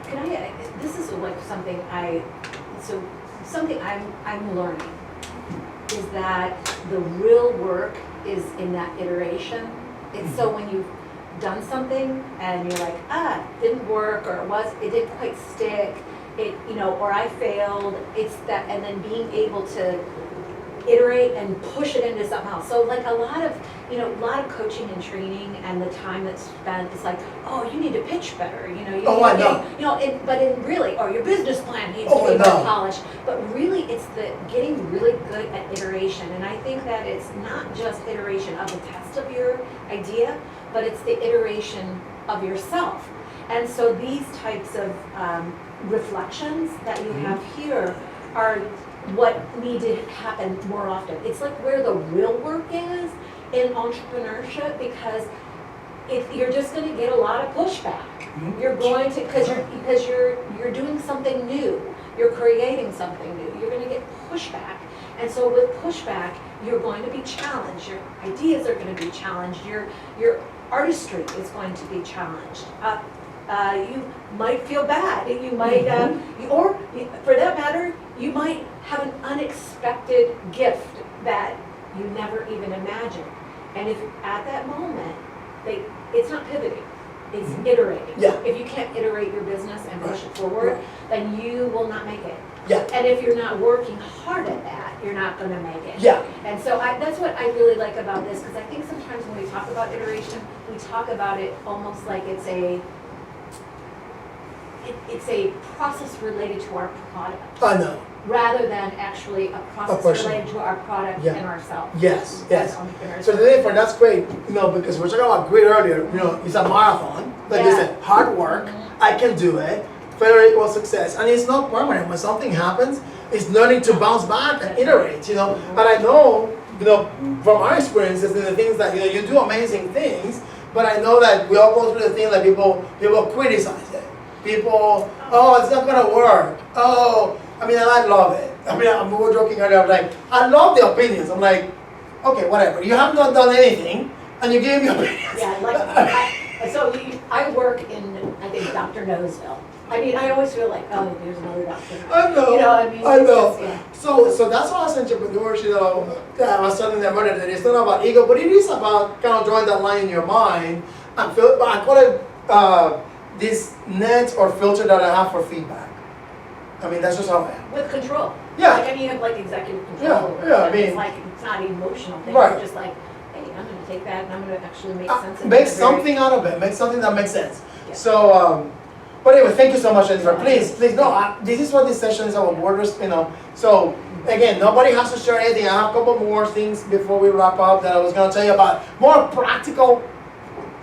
This is like something I'm learning is that the real work is in that iteration. It's so when you've done something and you're like, didn't work, or it didn't quite stick, or I failed, it's that, and then being able to iterate and push it into something else. So like a lot of coaching and training and the time that's spent, it's like, oh, you need to pitch better, I know. But really, or your business plan needs to be more polished. But really, it's the getting really good at iteration. And I think that it's not just iteration of the test of your idea, but it's the iteration of yourself. And so these types of reflections that you have here are what need to happen more often. It's like where the real work is in entrepreneurship, because if you're just going to get a lot of pushback. You're going to, because you're doing something new, you're creating something new, you're going to get pushback. And so with pushback, you're going to be challenged. Your ideas are going to be challenged. Your artistry is going to be challenged. You might feel bad. You might, or for that matter, you might have an unexpected gift that you never even imagined. And if at that moment, it's not pivoting, it's iterating. Yeah. If you can't iterate your business and push it forward, then you will not make it. Yeah. And if you're not working hard at that, you're not going to make it. Yeah. And so that's what I really like about this, because I think sometimes when we talk about iteration, we talk about it almost like it's a process related to our product. I know. Rather than actually a process related to our product and ourselves. Yes. As entrepreneurs. So therefore, that's great, because we're talking about grit earlier, it's a marathon. Like you said, hard work, I can do it, failure equals success. And it's not permanent. When something happens, it's learning to bounce back and iterate, And I know, from our experiences and the things that, you do amazing things, but I know that we all go through the thing that people criticize it. People, it's not gonna work. I love it. We were joking earlier, I'm like, I love the opinions. I'm like, okay, whatever. You have not done anything, and you gave me opinions. Yeah, I work in, I think, Dr. Noseville. I always feel like, there's another doctor. I know. I know. Just, So that's why as entrepreneurs, I was telling them earlier that it's not about ego, but it is about kind of drawing that line in your mind and feel. I call it this net or filter that I have for feedback. That's just how I am. with control. Yeah. You have executive control. Yeah, over it. yeah, It's like, it's not an emotional thing. Right. You're just like, hey, I'm going to take that and I'm going to actually make sense of it. Make something out of it. Make something that makes sense. Yeah. So, but anyway, thank you so much, Jennifer. Please, no, this is what this session is about, borders, So, again, nobody has to share anything. I have a couple more things before we wrap up that I was going to tell you about. More practical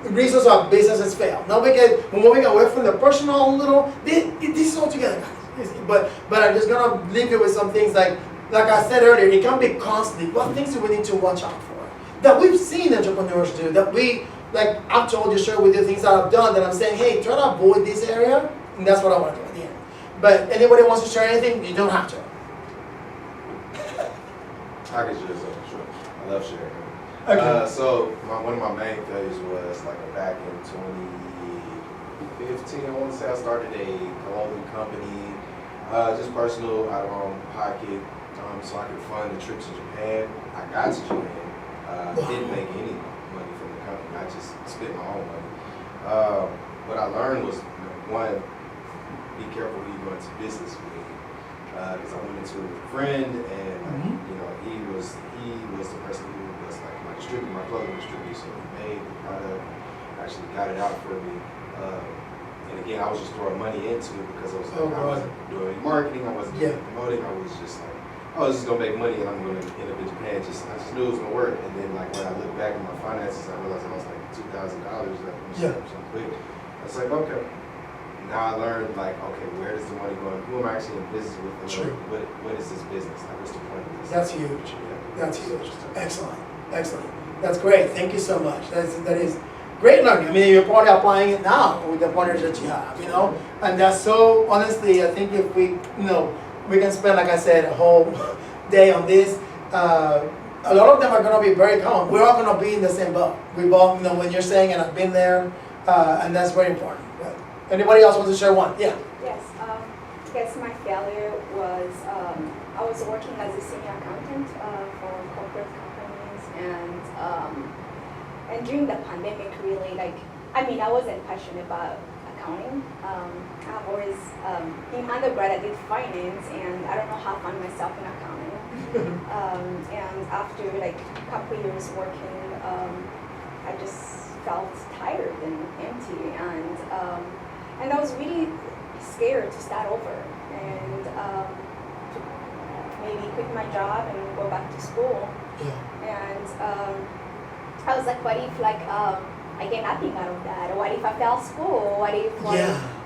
reasons why businesses fail. Now we're moving away from the personal little, this is all together, guys. But I'm just going to leave you with some things like I said earlier, it can be costly. What things do we need to watch out for? That we've seen entrepreneurs do, that I've told you, share with you things that I've done, that I'm saying, hey, try to avoid this area, and that's what I want to do at the end. But anybody wants to share anything, you don't have to. I can share something, sure. I love sharing. Okay. So one of my main failures was back in 2015, I want to say I started a clothing company, just personal, out of my own pocket. so I could fund the trip to Japan. I got to Japan. Didn't make any money from the company. I just spent my own money. What I learned was, one, be careful who you go into business with. Because I went into it with a friend, and he was the person who was like my distributor, my clothing distributor. So he made the product, actually got it out for me. And again, I was just throwing money into it because I was like, I wasn't doing any marketing, I wasn't doing any promoting. I was just like, oh, this is gonna make money, and I'm gonna end up in Japan. I just knew it was gonna work. And then like when I look back at my finances, I realized I was like $2,000. Like, so quick. I was like, okay. Now I learned like, okay, where does the money go? Who am I actually in business with? And what is this business? Like, what's the point of this? That's huge. That's huge. Excellent. Excellent. That's great. Thank you so much. That is great learning. I mean, you're probably applying it now with the pointers that you have, and that's so, honestly, I think if we, we can spend, like I said, a whole day on this. A lot of them are going to be very common. We're all going to be in the same boat. We both, when you're saying, and I've been there, and that's very important. But anybody else wants to share one? Yeah. Yes, I guess my failure was, I was working as a senior accountant for corporate companies, and during the pandemic, really, I wasn't passionate about accounting. I've always, in undergrad, I did finance, and I don't know how I found myself in accounting. And after a couple years working, I just felt tired and empty, and I was really scared to start over and to maybe quit my job and go back to school. And I was like, what if I get nothing out of that? What if I fail school? What if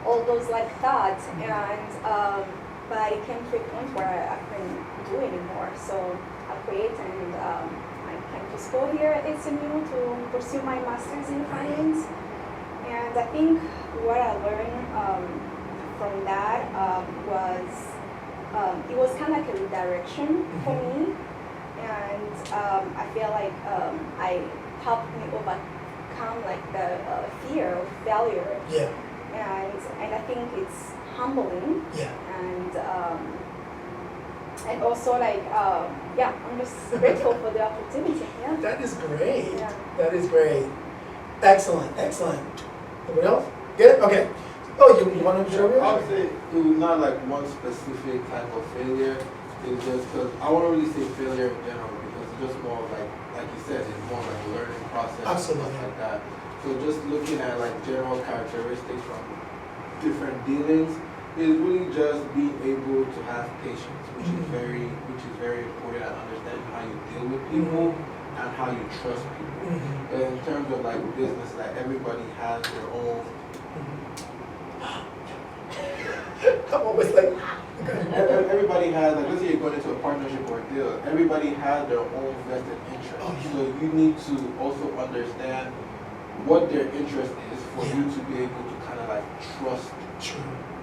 all those thoughts? And but it came to a point where I couldn't do it anymore. So I quit, and I came to school here at SMU to pursue my master's in finance. And I think what I learned from that was it was kind of like a redirection for me, and I feel like I helped me overcome the fear of failure. And I think it's humbling. And also I'm just grateful for the opportunity. That is great. That is great. Excellent. Anybody else? Good? Okay. Oh, you want to share yours? I would say it was not one specific type of failure. It's just because I won't really say failure in general, because it's just more like you said, it's more like a learning process. Absolutely. And stuff like that. So just looking at general characteristics from different dealings is really just being able to have patience, which is very important, and understanding how you deal with people and how you trust people. And in terms of business, everybody has their own. I'm always Everybody has, let's say you're going into a partnership or a deal, everybody has their own vested interest. So you need to also understand what their interest is for you to be able to kind of trust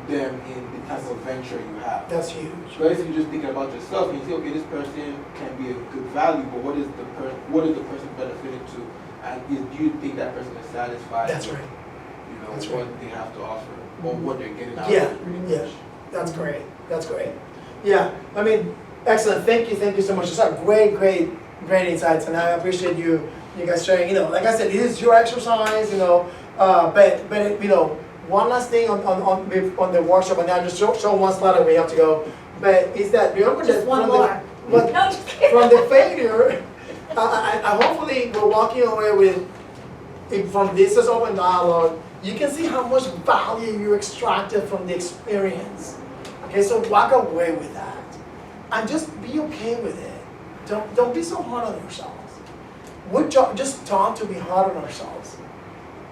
them in the type of venture you have. That's huge. So if you're just thinking about yourself and you say, okay, this person can be a good value, but what is the person benefiting to? And do you think that person is satisfied? That's right. What they have to offer or what they're getting out of it. Yeah. That's great. Yeah. I mean, excellent. Thank you so much. It's a great insights, and I appreciate you guys sharing. Like I said, it is your exercise. But one last thing on the workshop, and I'll just show one slide and we have to go. But is that remember just that one more. from the failure, I hopefully we're walking away with from this as open dialogue. You can see how much value you extracted from the experience. Okay, so walk away with that, and just be okay with it. Don't be so hard on yourselves. We're just taught to be hard on ourselves.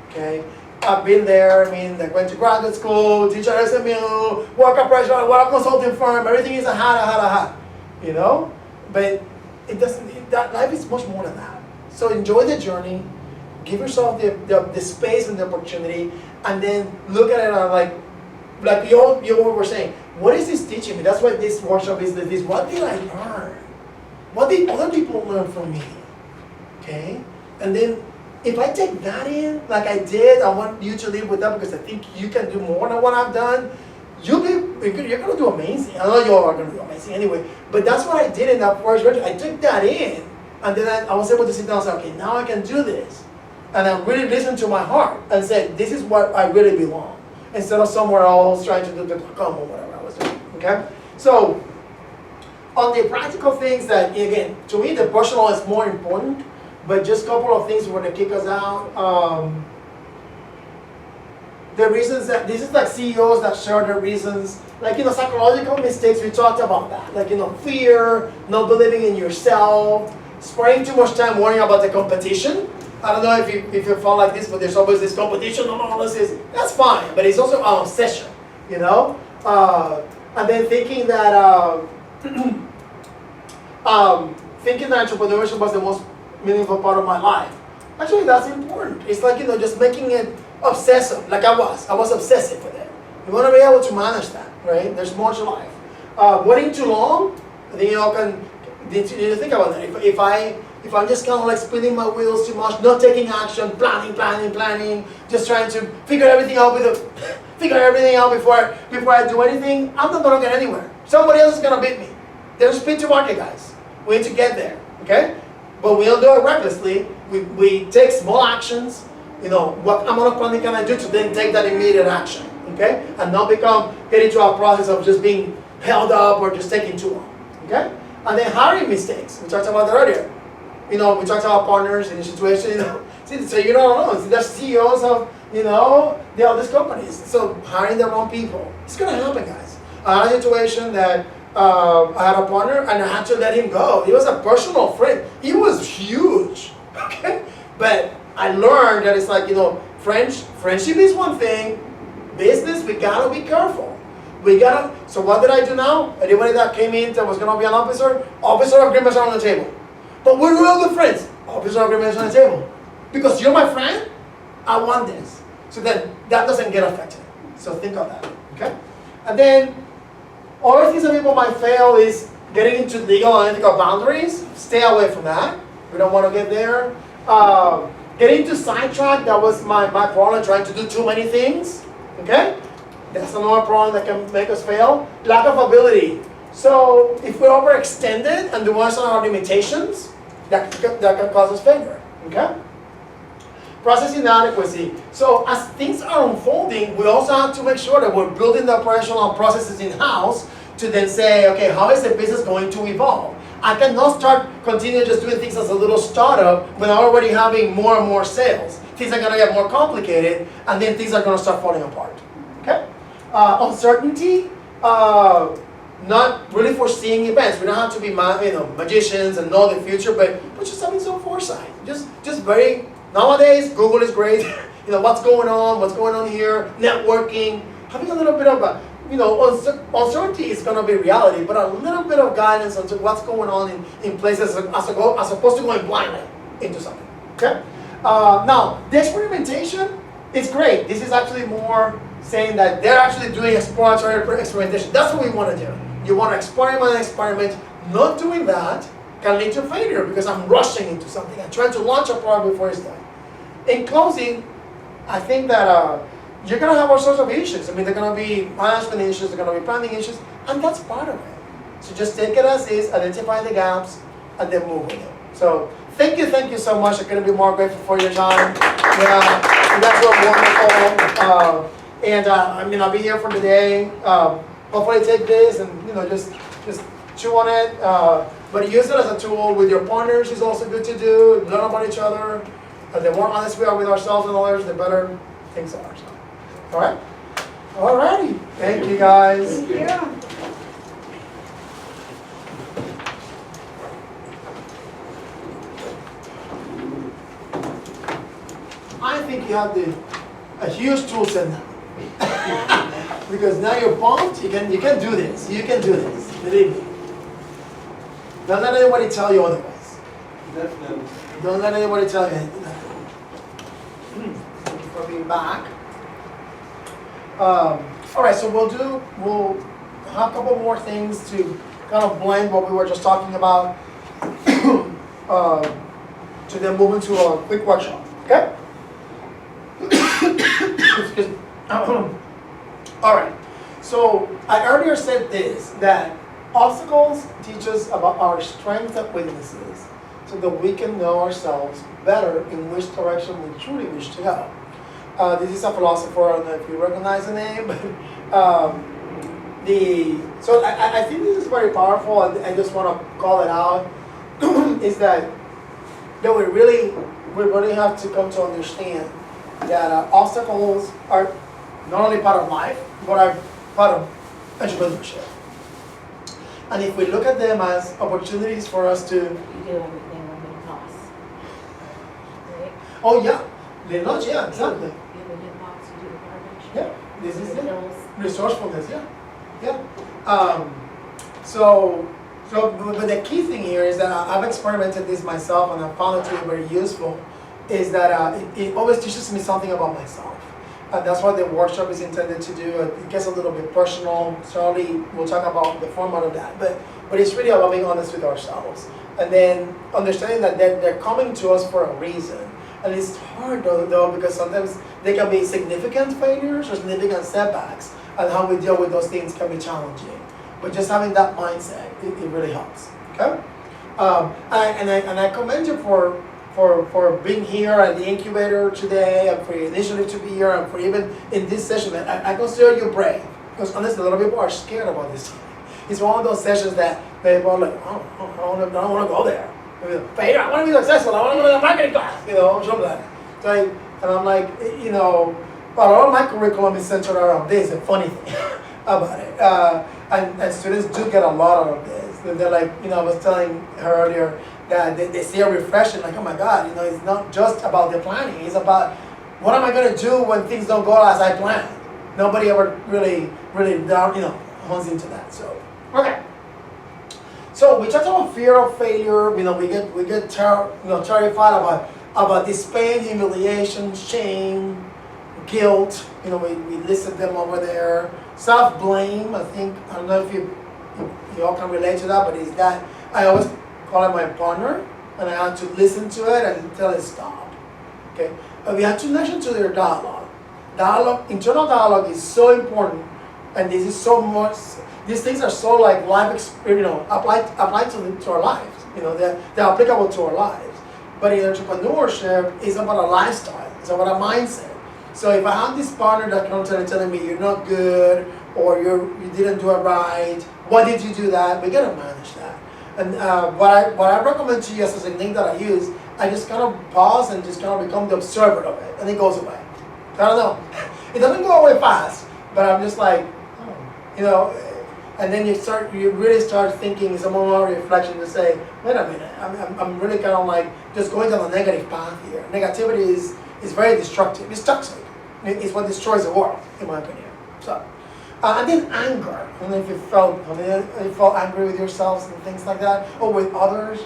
Okay, I've been there. I mean, went to graduate school, teacher at SMU, work at pressure, work at consulting firm. Everything is a hat. But it doesn't. That life is much more than that. So enjoy the journey. Give yourself the space and the opportunity, and then look at it like you were saying. What is this teaching me? That's why this workshop is this. What did I learn? What did other people learn from me? Okay, and then if I take that in, like I did, I want you to leave with that because I think you can do more than what I've done. you're gonna do amazing. I know you all are gonna do amazing anyway, but that's what I did in that first graduate. I took that in, and then I was able to sit down and say, okay, now I can do this. And I really listened to my heart and said, this is what I really belong, instead of somewhere else trying to do the come or whatever I was doing, okay? So, on the practical things that, again, to me the personal is more important, but just a couple of things were to kick us out. The reasons that, this is like CEOs that share their reasons, like, psychological mistakes, we talked about that. Like, fear, not believing in yourself, spending too much time worrying about the competition. I don't know if you felt like this, but there's always this competition and all this that's fine, but it's also an obsession, and then thinking that, thinking that entrepreneurship was the most meaningful part of my life. Actually, that's important. It's like, just making it obsessive, like I was obsessive with it. You want to be able to manage that, right? There's more to life. Waiting too long, I think you all can, you think about that. If I'm just kind of like spinning my wheels too much, not taking action, planning, just trying to figure everything out before I do anything, I'm not gonna get anywhere. Somebody else is gonna beat me. There's speed to market, guys. We need to get there, okay? But we don't do it recklessly. We take small actions. What amount of planning can I do to then take that immediate action, okay? And not get into a process of just being held up or just taking too long, okay? And then hiring mistakes. We talked about that earlier. We talked about partners in the situation, so you don't know. They're CEOs of, all these companies. So hiring the wrong people. It's gonna happen, guys. I had a situation that I had a partner and I had to let him go. He was a personal friend. He was huge, okay? But I learned that it's like, friendship is one thing. Business, we gotta be careful. So what did I do now? Anybody that came in that was gonna be an officer agreements are on the table. But we're real good friends. Officer agreements on the table. Because you're my friend, I want this. So then that doesn't get affected. So think of that, okay? And then, other things that people might fail is getting into legal and ethical boundaries. Stay away from that. We don't want to get there. Getting to sidetrack, that was my problem, trying to do too many things, okay? That's another problem that can make us fail. Lack of ability. So if we're overextended and do want to our limitations, that can cause us failure, okay? Process inadequacy. So as things are unfolding, we also have to make sure that we're building the operational processes in-house to then say, okay, how is the business going to evolve? I cannot continue just doing things as a little startup when I'm already having more and more sales. Things are going to get more complicated, and then things are going to start falling apart, okay? Uncertainty, not really foreseeing events. We don't have to be magicians and know the future, but just having some foresight. Just very, nowadays, Google is great. What's going on here, networking, having a little bit of a, uncertainty is going to be reality, but a little bit of guidance on what's going on in places as opposed to going blindly into something, okay? Now, the experimentation is great. This is actually more saying that they're actually doing exploratory experimentation. That's what we want to do. You want to experiment. Not doing that can lead to failure because I'm rushing into something. I'm trying to launch a product before it's done. In closing, I think that you're going to have all sorts of issues. They're going to be management issues, they're going to be planning issues, and that's part of it. So just take it as is, identify the gaps, and then move with it. So thank you so much. I couldn't be more grateful for your time. Yeah, you guys were wonderful. I'll be here for the day. Hopefully take this and just chew on it. But use it as a tool with your partners is also good to do. Learn about each other. The more honest we are with ourselves and others, the better things are. So, all right? All righty. Thank you, guys. Thank you. I think you have a huge tool set now. Because now you're pumped, you can do this. You can do this. Believe me. Don't let anybody tell you otherwise. Definitely. Don't let anybody tell you anything. Thank you for being back. All right, so we'll have a couple more things to kind of blend what we were just talking about to then move into a quick workshop. Okay? Excuse me. All right. So I earlier said this, that obstacles teach us about our strengths and weaknesses so that we can know ourselves better in which direction we truly wish to go. This is a philosopher, I don't know if you recognize the name, but so I think this is very powerful. I just want to call it out, is that we really have to come to understand that obstacles are not only part of life, but are part of entrepreneurship. And if we look at them as opportunities for us to, You do everything with a boss. Right? oh yeah, the lunch, yeah, exactly. You have a new boss, you do the garbage. Yeah, this You is do the it. bills. Resourcefulness, yeah. But the key thing here is that I've experimented this myself and I found it to be very useful, is that it always teaches me something about myself. And that's what the workshop is intended to do. It gets a little bit personal. Certainly, we'll talk about the format of that. But it's really about being honest with ourselves. And then understanding that they're coming to us for a reason. And it's hard though, because sometimes they can be significant failures or significant setbacks. And how we deal with those things can be challenging. But just having that mindset, it really helps. Okay? And I commend you for being here at the Incubator today, and for your initiative to be here, and for even in this session. I consider you brave, because honestly, a lot of people are scared about this. It's one of those sessions that people are like, I don't want to go there. Failure, I want to be successful, I want to go to the marketing class, something like that. And I'm like, but all of my curriculum is centered around this, the funny thing about it. And students do get a lot out of this. They're like, I was telling her earlier, that they see a reflection, like, oh my God, it's not just about the planning, it's about what am I going to do when things don't go as I planned. Nobody ever really hones into that. So, okay. So we talked about fear of failure. We get terrified about this pain, humiliation, shame, guilt. We listed them over there. Self-blame. I don't know if you all can relate to that, but it's that I always call it my partner, and I have to listen to it and tell it stop. Okay, and we have to listen to their dialogue. Internal dialogue is so important, and this is so much. These things are so like life experience, applied to our lives. They're applicable to our lives. But in entrepreneurship, it's about a lifestyle. It's about a mindset. So if I have this partner that comes and telling me you're not good or you didn't do it right, why did you do that? We gotta manage that. And what I recommend to you as a technique that I use, I just kind of pause and just kind of become the observer of it, and it goes away. I don't know. It doesn't go away fast, but I'm just like, and then you really start thinking some more reflection to say, wait a minute, I'm really kind of like just going down a negative path here. Negativity is very destructive. It's toxic. It's what destroys the world, in my opinion. So. And then anger. I don't know if you felt angry with yourselves and things like that, or with others.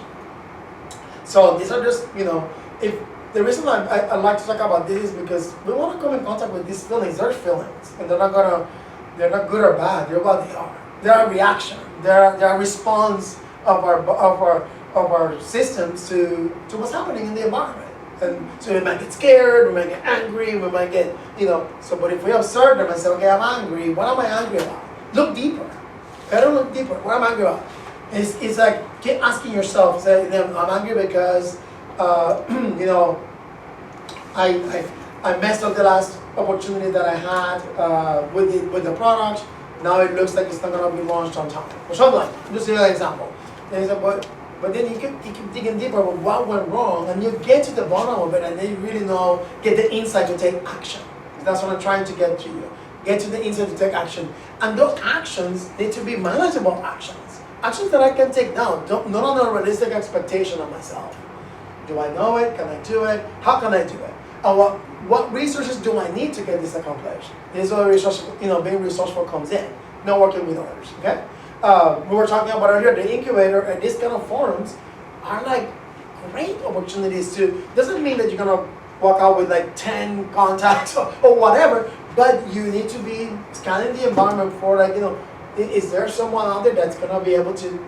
So these are just, if the reason I like to talk about this is because we want to come in contact with these feelings. They're feelings, and they're not good or bad. They're what they are. They're a reaction. They're a response of our systems to what's happening in the environment. And so we might get scared, we might get angry, we might get, so but if we observe them and say, okay, I'm angry, what am I angry about? Look deeper. Better look deeper. What am I angry about? It's like, keep asking yourself, say, I'm angry because, I messed up the last opportunity that I had with the product. Now it looks like it's not going to be launched on time. Or something like that. Just an example. But then you keep digging deeper about what went wrong, and you get to the bottom of it, and then you really get the insight to take action. That's what I'm trying to get to you. Get to the insight to take action. And those actions need to be manageable actions. Actions that I can take now, not on a realistic expectation of myself. Do I know it? Can I do it? How can I do it? And what resources do I need to get this accomplished? This is where being resourceful comes in, not working with others, okay? We were talking about earlier, the Incubator and these kind of forums are like great opportunities doesn't mean that you're gonna walk out with like 10 contacts or whatever, but you need to be scanning the environment for is there someone out there that's gonna be able to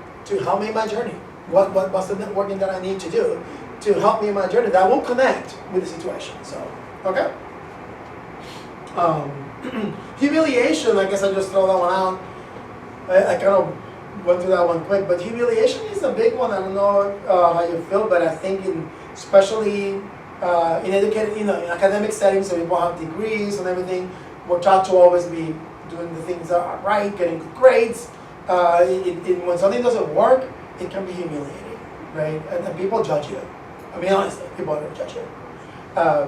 help me in my journey? What's the networking that I need to do to help me in my journey that will connect with the situation? So, okay? Humiliation, I guess I just throw that one out. I kind of went through that one quick, but humiliation is a big one. I don't know how you feel, but I think especially in educated, in academic settings, so people have degrees and everything, we're taught to always be doing the things that are right, getting good grades. When something doesn't work, it can be humiliating, right? And people judge you. I mean, honestly, people are going to judge you.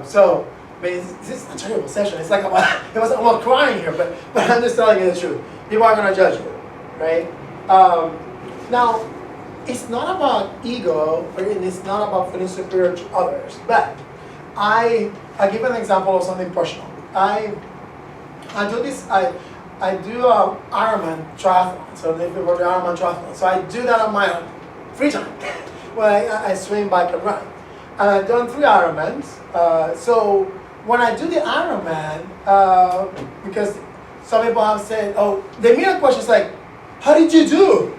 So, I mean, this is a terrible session. It's like I'm almost crying here, but I'm just telling you the truth. People are going to judge you, right? Now, it's not about ego, and it's not about feeling superior to others. But I give an example of something personal. I do this. I do Ironman triathlon. So if you go to Ironman triathlon, so I do that on my free time. Well, I swim, bike, and run. And I've done 3 Ironmans. So when I do the Ironman, because some people have said, oh, the immediate question is like, how did you do?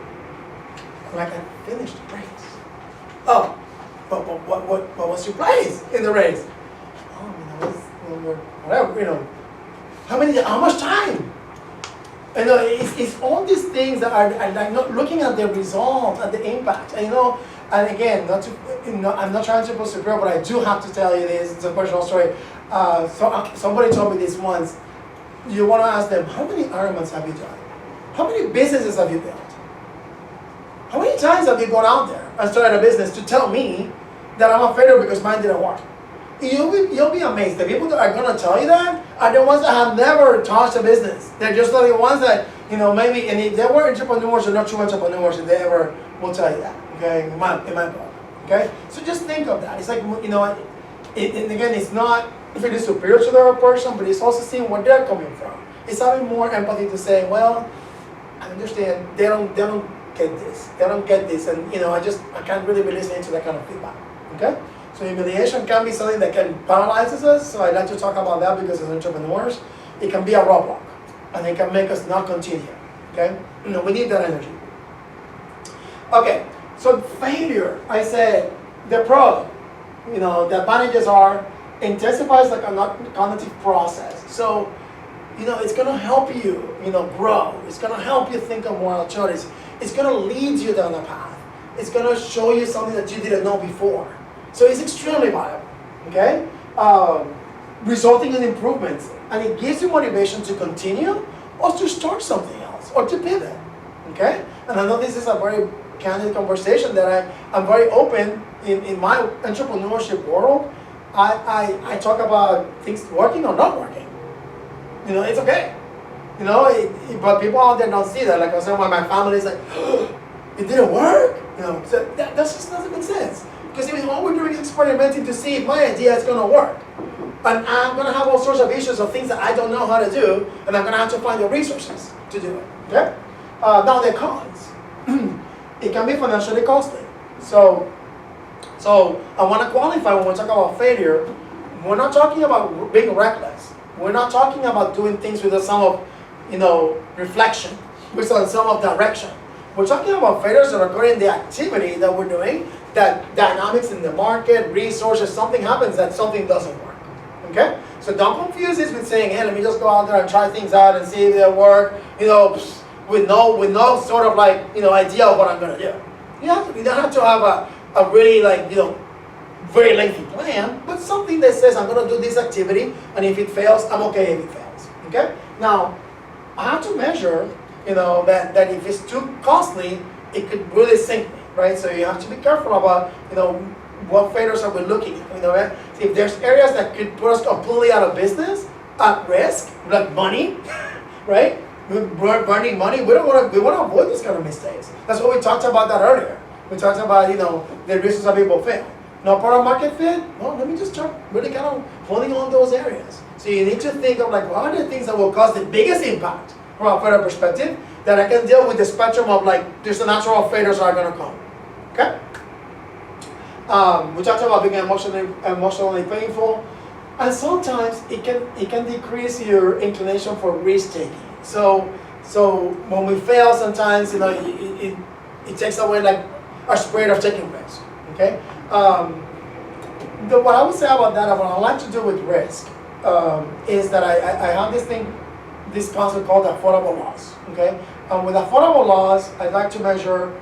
I'm like, I finished the race. Oh, but what was your place in the race? Oh, I was whatever, how much time? It's all these things that are like not looking at the result, at the impact. And again, I'm not trying to be superior, but I do have to tell you this. It's a personal story. Somebody told me this once. You want to ask them, how many Ironmans have you done? How many businesses have you built? How many times have you gone out there and started a business to tell me that I'm a failure because mine didn't work? You'll be amazed. The people that are going to tell you that are the ones that have never touched a business. They're just the ones that, maybe, and if they were entrepreneurs or not true entrepreneurs, if they ever will tell you that, okay, in my book, okay? So just think of that. It's like, and again, it's not really superior to the other person, but it's also seeing where they're coming from. It's having more empathy to say, well, I understand, they don't get this. They don't get this, and, I can't really be listening to that kind of feedback, okay? So humiliation can be something that can paralyze us. So I like to talk about that because as entrepreneurs, it can be a roadblock, and it can make us not continue. Okay, we need that energy. Okay, so failure. I said the advantages are intensifies like a cognitive process. So it's gonna help you grow. It's gonna help you think of more alternatives. It's gonna lead you down a path. It's gonna show you something that you didn't know before. So it's extremely valuable, okay? Resulting in improvements. And it gives you motivation to continue or to start something else or to pivot, okay? And I know this is a very candid conversation that I'm very open in my entrepreneurship world. I talk about things working or not working. It's okay. But people out there don't see that. Like I said, when my family is like, it didn't work? So that just doesn't make sense. Because all we're doing is experimenting to see if my idea is going to work. And I'm going to have all sorts of issues of things that I don't know how to do, and I'm going to have to find the resources to do it. Okay? Now the cons. It can be financially costly. So I want to qualify when we talk about failure. We're not talking about being reckless. We're not talking about doing things without some of, reflection, without some of direction. We're talking about failures that occur in the activity that we're doing, that dynamics in the market, resources, something happens that something doesn't work. Okay? So don't confuse this with saying, hey, let me just go out there and try things out and see if they work, with no sort of idea of what I'm gonna do. You don't have to have a really very lengthy plan, but something that says I'm gonna do this activity, and if it fails, I'm okay if it fails. Okay? Now, I have to measure, that if it's too costly, it could really sink me. Right, so you have to be careful about what failures are we looking at. If there's areas that could put us completely out of business, at risk, like money, right? Burning money. We want to avoid these kind of mistakes. That's what we talked about that earlier. We talked about the reasons that people fail. Not part of market fit. Well, let me just start really kind of holding on those areas. So you need to think of what are the things that will cause the biggest impact from a failure perspective, that I can deal with the spectrum of there's the natural failures that are going to come. Okay? We talked about being emotionally painful, and sometimes it can decrease your inclination for risk taking. So when we fail, sometimes it takes away our spirit of taking risks. Okay? What I would say about that, what I like to do with risk, is that I have this thing this concept called affordable loss, okay? And with affordable loss, I'd like to measure,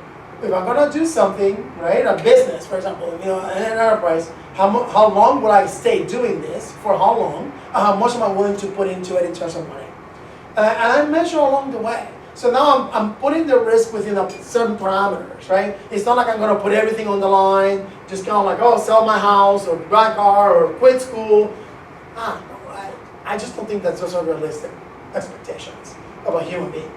if I'm gonna do something, right, a business, for example, you know, an enterprise, how long will I stay doing this, for how long, and how much am I willing to put into it in terms of money? And I measure along the way. So now I'm putting the risk within certain parameters, right? It's not like I'm gonna put everything on the line, just kind of like, oh, sell my house, or buy a car, or quit school. No, I just don't think that's those are realistic expectations of a human being.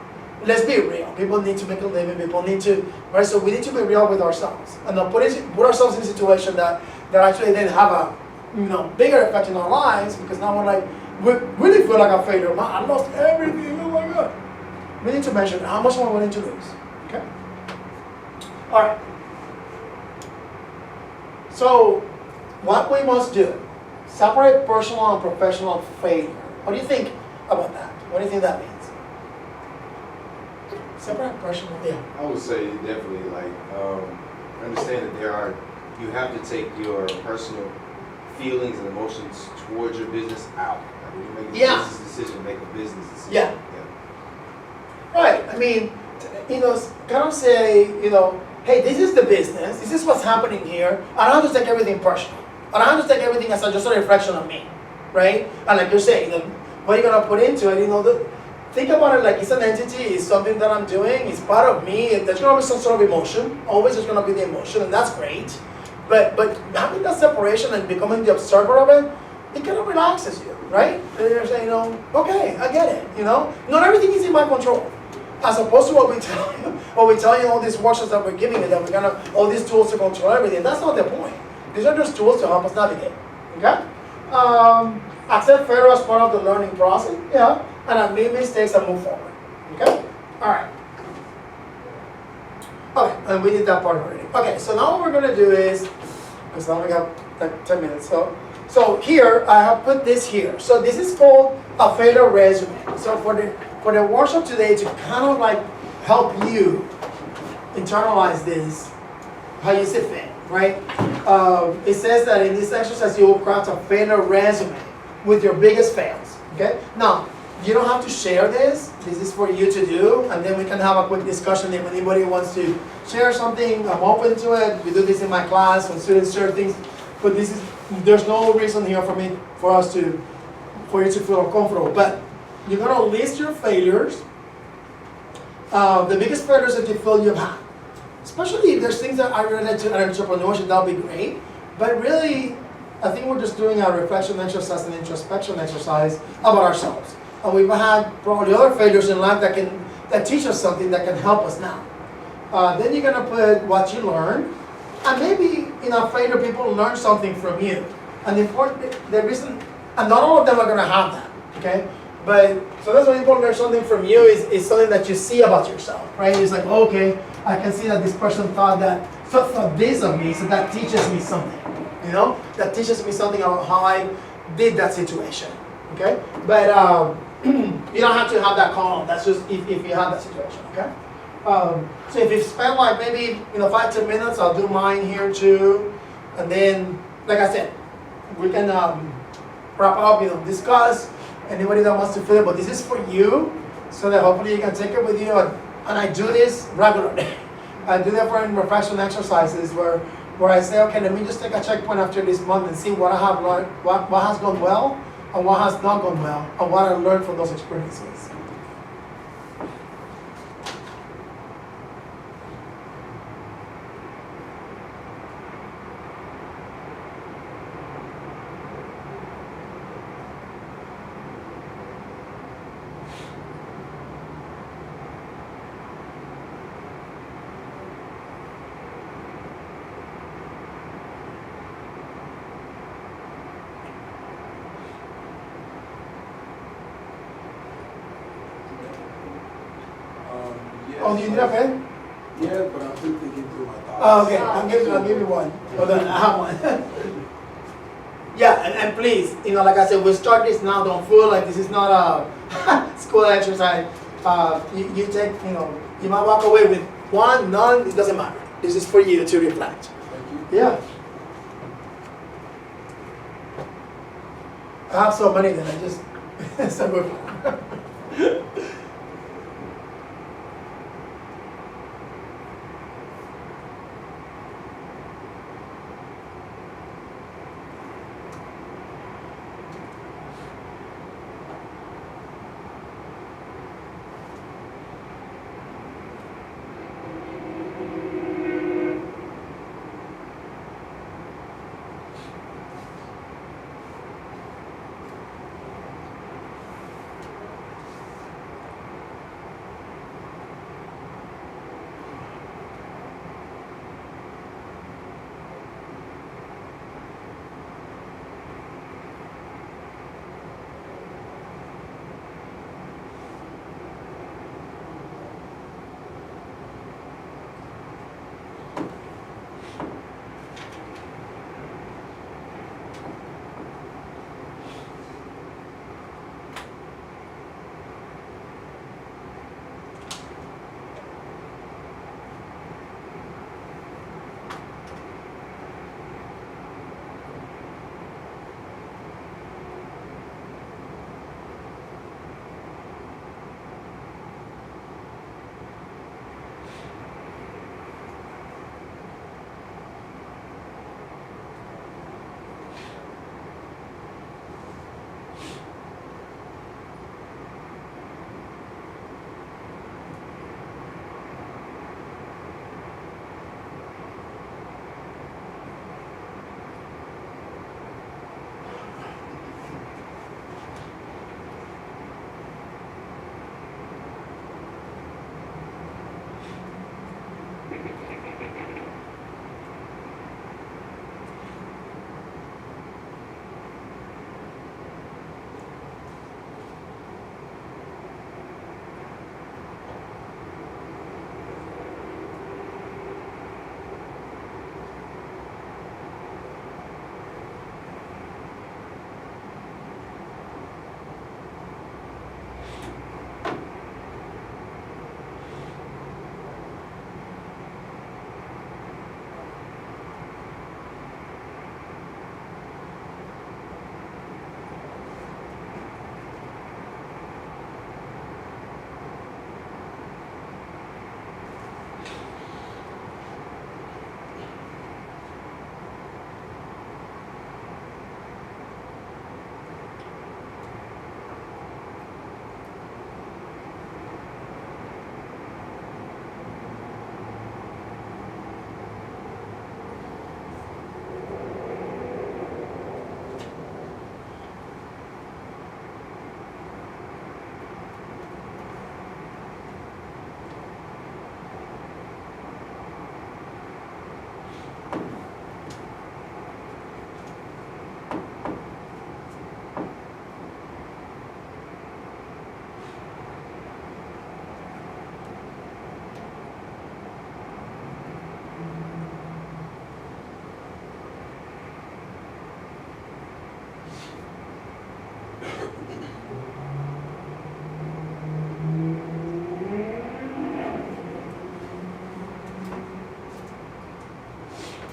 Let's be real. People need to make a living. People need to, right? So we need to be real with ourselves and not put ourselves in a situation that actually then have a, you know, bigger effect in our lives, because now we're like, we really feel like a failure. Man, I lost everything. Oh my God. We need to measure how much am I willing to lose. Okay. All right. So what we must do: separate personal and professional failure. What do you think about that? What do you think that means? Separate personal, yeah. I would say definitely like understand that you have to take your personal feelings and emotions towards your business out. Like when you make a business decision, make a business decision. Yeah. Right. I mean, you know, kind of say, you know, hey, this is the business. This is what's happening here. I don't have to take everything personal. I don't have to take everything as just a reflection of me, right? And like you're saying, what are you gonna put into it? You know, think about it like it's an entity. It's something that I'm doing. It's part of me. There's gonna be some sort of emotion. Always, there's gonna be the emotion, and that's great. But having that separation and becoming the observer of it, it kind of relaxes you, right? And you're saying, you know, okay, I get it. You know, not everything is in my control. As opposed to what we tell you, all these workshops that we're giving you, that we're gonna, all these tools to control everything. That's not the point. These are just tools to help us navigate. Okay? Accept failure as part of the learning process. Yeah. And I made mistakes and move forward. Okay? All right. Okay, and we did that part already. Okay, so now what we're gonna do is, because now we have like 10 minutes. So here I have put this here. So this is called a failure resume. So for the workshop today, to kind of like help you internalize this, how you see fit, right? It says that in this exercise you will craft a failure resume with your biggest fails. Okay? Now, you don't have to share this. This is for you to do, and then we can have a quick discussion if anybody wants to share something. I'm open to it. We do this in my class when students share things, but there's no reason here for you to feel uncomfortable. But you're gonna list your failures, the biggest failures that you feel you've had. Especially if there's things that are related to entrepreneurship, that'll be great. But really, I think we're just doing a reflection exercise and introspection exercise about ourselves. And we've had probably other failures in life that teach us something that can help us now. Then you're gonna put what you learned, and maybe in a failure people learn something from you. And the reason, and not all of them are gonna have that, okay? But so that's when people learn something from you is something that you see about yourself, right? It's like, okay, I can see that this person thought this of me, so that teaches me something, you know? That teaches me something about how I did that situation, okay? But you don't have to have that column. That's just if you have that situation, okay? So if you spend like maybe 5-10 minutes, I'll do mine here too, and then like I said, we can wrap up, discuss. Anybody that wants to fill it, but this is for you, so that hopefully you can take it with you. And I do this regularly. I do that for reflection exercises where I say, okay, let me just take a checkpoint after this month and see what I have learned, what has gone well, and what has not gone well, and what I learned from those experiences. Oh, do you need a pen? Yeah, but I'm still thinking through my thoughts. Oh, okay, I'll give you one. Hold on, I have one. Yeah, and please, like I said, we'll start this now. Don't feel like this is not a school exercise. You take, you might walk away with one, none, it doesn't matter. This is for you to reflect. Thank you. Yeah. I have so many that I just, so good.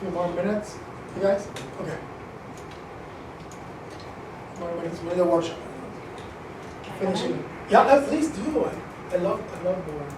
few more minutes, you guys? Okay. More minutes, we're in the workshop. Finishing. Yeah, please do. I love board.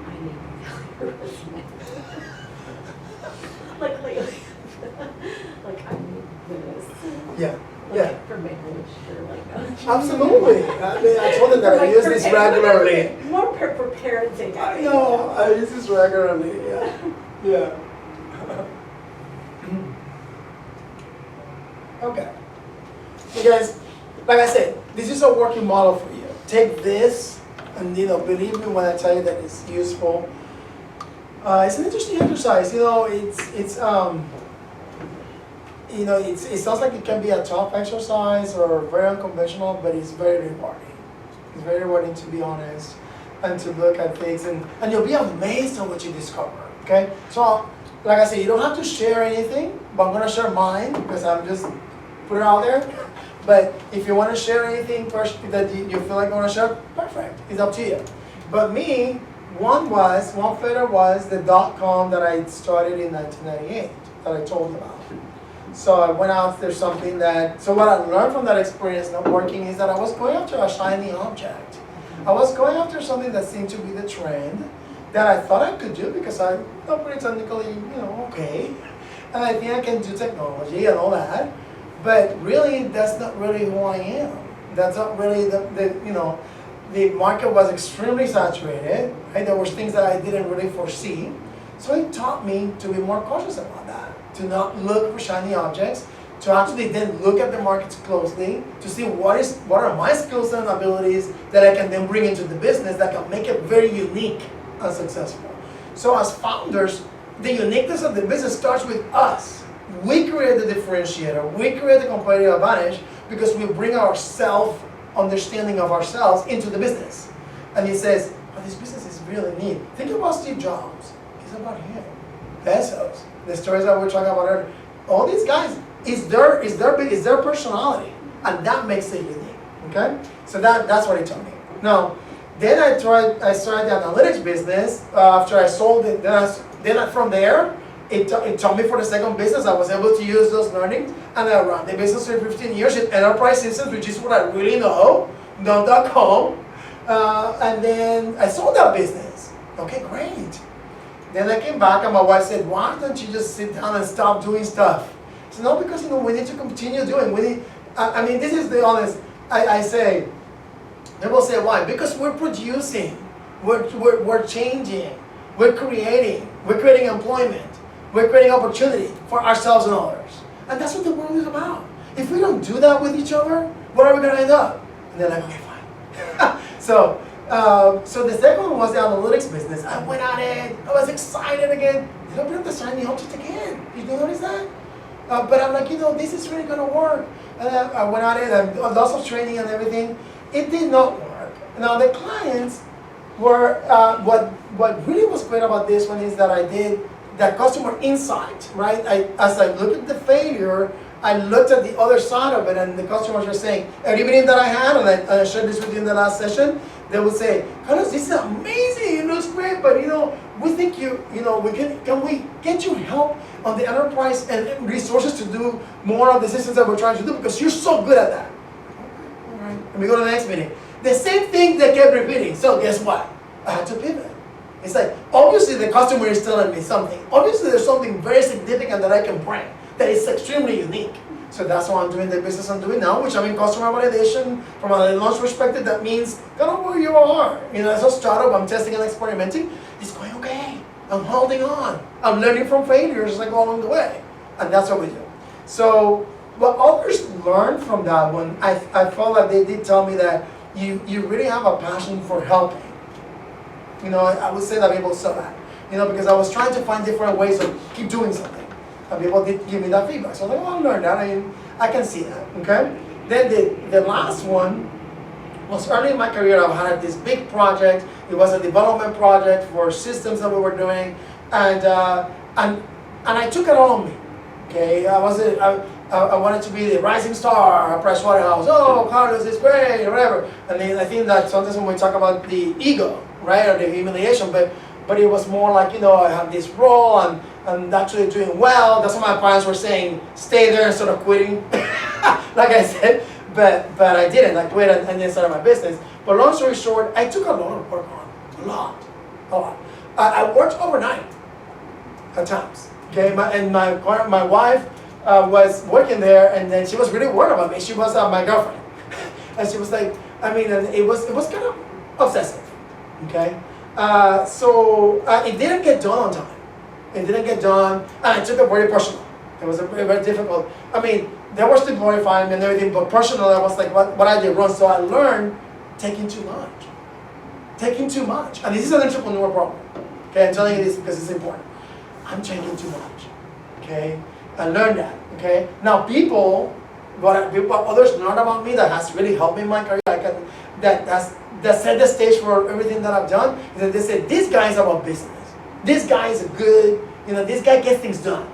I need a resume. Like lately, like I need this. Yeah, Like, yeah. for marriage, for like. Absolutely. I mean, I told them that I use this regularly. More for parenting. I know, I use this regularly, yeah. Yeah. Okay. You guys, like I said, this is a working model for you. Take this, and believe me when I tell you that it's useful. It's an interesting exercise. It sounds like it can be a tough exercise or very unconventional, but it's very rewarding. It's very rewarding, to be honest, and to look at things, and you'll be amazed at what you discover. Okay, so like I said, you don't have to share anything, but I'm gonna share mine because I'm just put it out there. But if you want to share anything first that you feel like you want to share, perfect. It's up to you. But me, one failure was the .com that I started in 1998 that I told you about. So I went out there something that, so what I learned from that experience not working is that I was going after a shiny object. I was going after something that seemed to be the trend that I thought I could do because I'm pretty technically, okay. And I think I can do technology and all that. But really, that's not really who I am. That's not really the market was extremely saturated, right? There were things that I didn't really foresee. So it taught me to be more cautious about that, to not look for shiny objects, to actually then look at the markets closely, to see what are my skills and abilities that I can then bring into the business that can make it very unique and successful. So as founders, the uniqueness of the business starts with us. We create the differentiator, we create the competitive advantage because we bring our self-understanding of ourselves into the business. And he says, this business is really neat. Think about Steve Jobs. It's about him. Bezos, the stories that we're talking about earlier. All these guys, it's their personality. And that makes it unique, okay? So that's what he told me. Now, then I started the analytics business after I sold it. Then from there, it taught me for the second business, I was able to use those learnings, and I ran the business for 15 years in enterprise systems, which is what I really know, .com. And then I sold that business. Okay, great. Then I came back and my wife said, why don't you just sit down and stop doing stuff? I said, no, because we need to continue doing. This is the honest, I say, people say, why? Because we're producing, we're changing, we're creating employment. We're creating opportunity for ourselves and others. And that's what the world is about. If we don't do that with each other, where are we going to end up? And they're like, okay, fine. So the second one was the analytics business. I went at it. I was excited again. Did I bring up the shiny object again? Did you notice that? But I'm like, this is really going to work. And I went at it and lots of training and everything. It did not work. Now the clients were, what really was great about this one is that I did that customer insight, right? As I looked at the failure, I looked at the other side of it, and the customers were saying, every meeting that I had, and I shared this with you in the last session, they would say, Carlos, this is amazing, it looks great, but we think can we get you help on the enterprise and resources to do more of the systems that we're trying to do, because you're so good at that. All right, and we go to the next meeting. The same thing they kept repeating, so guess what? I had to pivot. It's like, obviously the customer is telling me something. Obviously there's something very significant that I can bring that is extremely unique. So that's why I'm doing the business I'm doing now, which I'm in customer validation. From a launch perspective, that means kind of where you are. As a startup, I'm testing and experimenting. It's going okay. I'm holding on. I'm learning from failures as I go along the way. And that's what we do. So what others learned from that one, I felt like they did tell me that you really have a passion for helping. You know, I would say that people saw that. You know, because I was trying to find different ways of keep doing something. And people did give me that feedback. So I was like, oh, I learned that. I mean, I can see that, okay? Then the last one was early in my career. I had this big project. It was a development project for systems that we were doing. And I took it all on me, okay? I wanted to be the rising star at Price Waterhouse. Oh, Carlos is great, or whatever. And then I think that sometimes when we talk about the ego, right, or the humiliation, but it was more like, you know, I have this role and I'm actually doing well. That's what my parents were saying, stay there instead of quitting, like I said. But I didn't. I quit and then started my business. But long story short, I took a lot of work on, a lot. I worked overnight at times. Okay, my wife was working there, and then she was really worried about me. She was my girlfriend, and she was like, I mean, and it was kind of obsessive. Okay, so it didn't get done on time. It didn't get done, and I took it very personal. It was very, very difficult. I mean, they were still glorifying me and everything, but personally, I was like, what I did wrong. So I learned taking too much. Taking too much. And this is an entrepreneur problem. Okay, I'm telling you this because it's important. I'm taking too much. Okay? I learned that. Okay? Now what others learned about me that has really helped me in my career, that set the stage for everything that I've done, is that they said, this guy is about business. This guy is good, you know, this guy gets things done.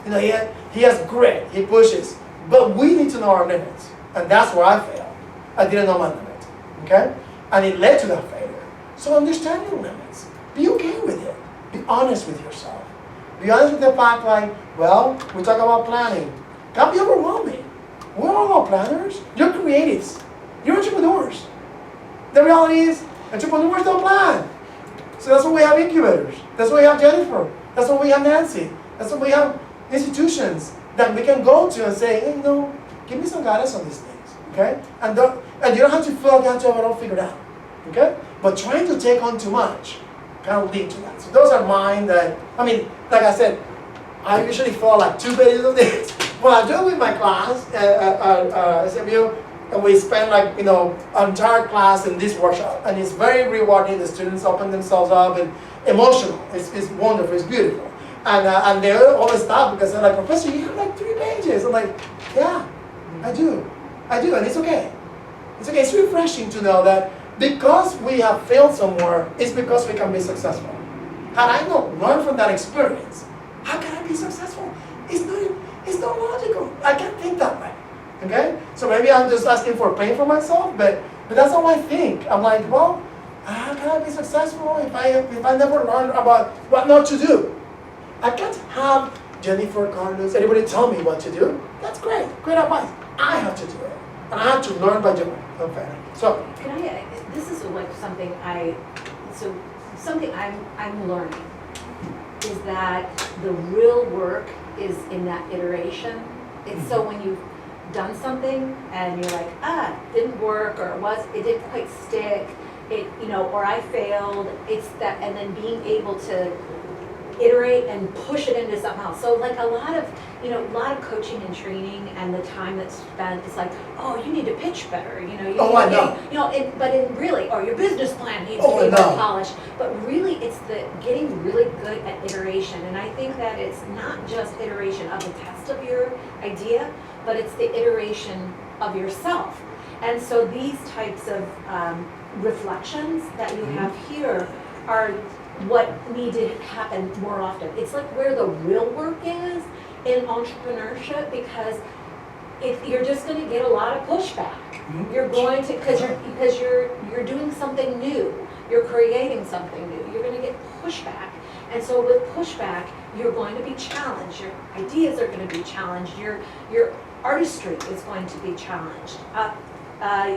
You know, he has grit, he pushes. But we need to know our limits. And that's where I failed. I didn't know my limits. Okay? And it led to that failure. So understand your limits. Be okay with it. Be honest with yourself. Be honest with the fact, like, well, we talk about planning. Can't be overwhelming. We're all about planners. You're creatives. You're entrepreneurs. The reality is, entrepreneurs don't plan. So that's why we have incubators. That's why we have Jennifer. That's why we have Nancy. That's why we have institutions that we can go to and say, hey, you know, give me some guidance on these things, okay? And you don't have to feel like you have to have it all figured out, okay? But trying to take on too much kind of lead to that. So those are mine that, I mean, like I said, I usually follow like 2 pages of this. Well, I do it with my class at SMU, and we spend like, you know, an entire class in this workshop, and it's very rewarding. The students open themselves up and emotional. It's wonderful, it's beautiful. And they always stop because they're like, Professor, you have like 3 pages. I'm like, yeah, I do, and it's okay. It's okay, it's refreshing to know that because we have failed somewhere, it's because we can be successful. Had I not learned from that experience, how can I be successful? It's not logical. I can't think that way, okay? So maybe I'm just asking for pain for myself, but that's how I think. I'm like, well, how can I be successful if I never learn about what not to do? I can't have Jennifer, Carlos, anybody tell me what to do. That's great advice. I have to do it, and I have to learn by doing. Okay. So Can I? This is like something I'm learning is that the real work is in that iteration. It's so when you've done something and you're like, didn't work, or it didn't quite stick, or I failed. It's that, and then being able to iterate and push it into something else. So like a lot of coaching and training and the time that's spent, it's like, oh, you need to pitch better, your business plan needs to be more polished. But really it's the getting really good at iteration. And I think that it's not just iteration of the test of your idea, but it's the iteration of yourself. And so these types of reflections that you have here are what need to happen more often. It's like where the real work is in entrepreneurship, because if you're just going to get a lot of pushback. You're going to, because you're doing something new, you're creating something new, you're going to get pushback. And so with pushback, you're going to be challenged. Your ideas are going to be challenged. Your artistry is going to be challenged.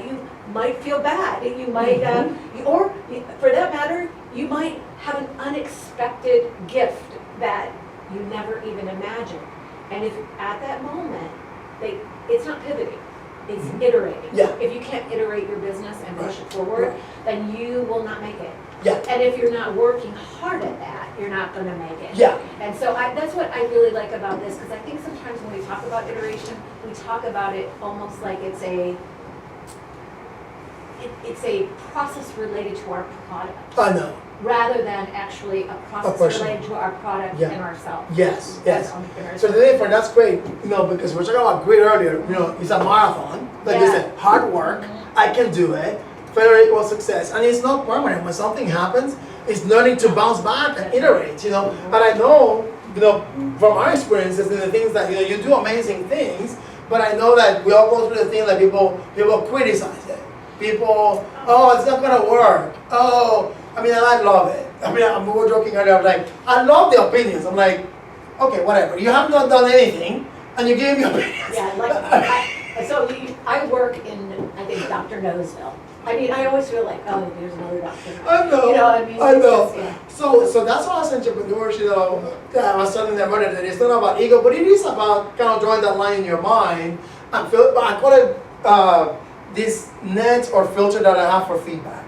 You might feel bad. You might, or for that matter, you might have an unexpected gift that you never even imagined. And if at that moment, it's not pivoting, it's iterating. Yeah. If you can't iterate your business and push it forward, then you will not make it. Yeah. And if you're not working hard at that, you're not gonna make it. Yeah. And so that's what I really like about this, because I think sometimes when we talk about iteration, we talk about it almost like it's a process related to our product, I know. rather than actually a process person. related to our product Yeah. and ourselves. Yes, as yes. entrepreneurs. So the difference, that's great, because we're talking about grit earlier, it's a marathon, like you Yeah. said, hard work, I can do it, failure equals success, and it's not permanent. When something happens, it's learning to bounce back and iterate, and I know, from our experiences and the things that, you do amazing things, but I know that we all go through the thing that people criticize it. People, oh, it's not gonna work, oh, and I love it. We were joking earlier, I was like, I love the opinions. I'm like, okay, whatever. You have not done anything, and you gave me opinions. Yeah, I work in, I think, Dr. Noseville. I always feel like, oh, there's another doctor. I know. You know what I mean? I It's know. just, yeah. So that's why as entrepreneurs, I was telling them earlier that it's not about ego, but it is about kind of drawing that line in your mind. I call it this net or filter that I have for feedback.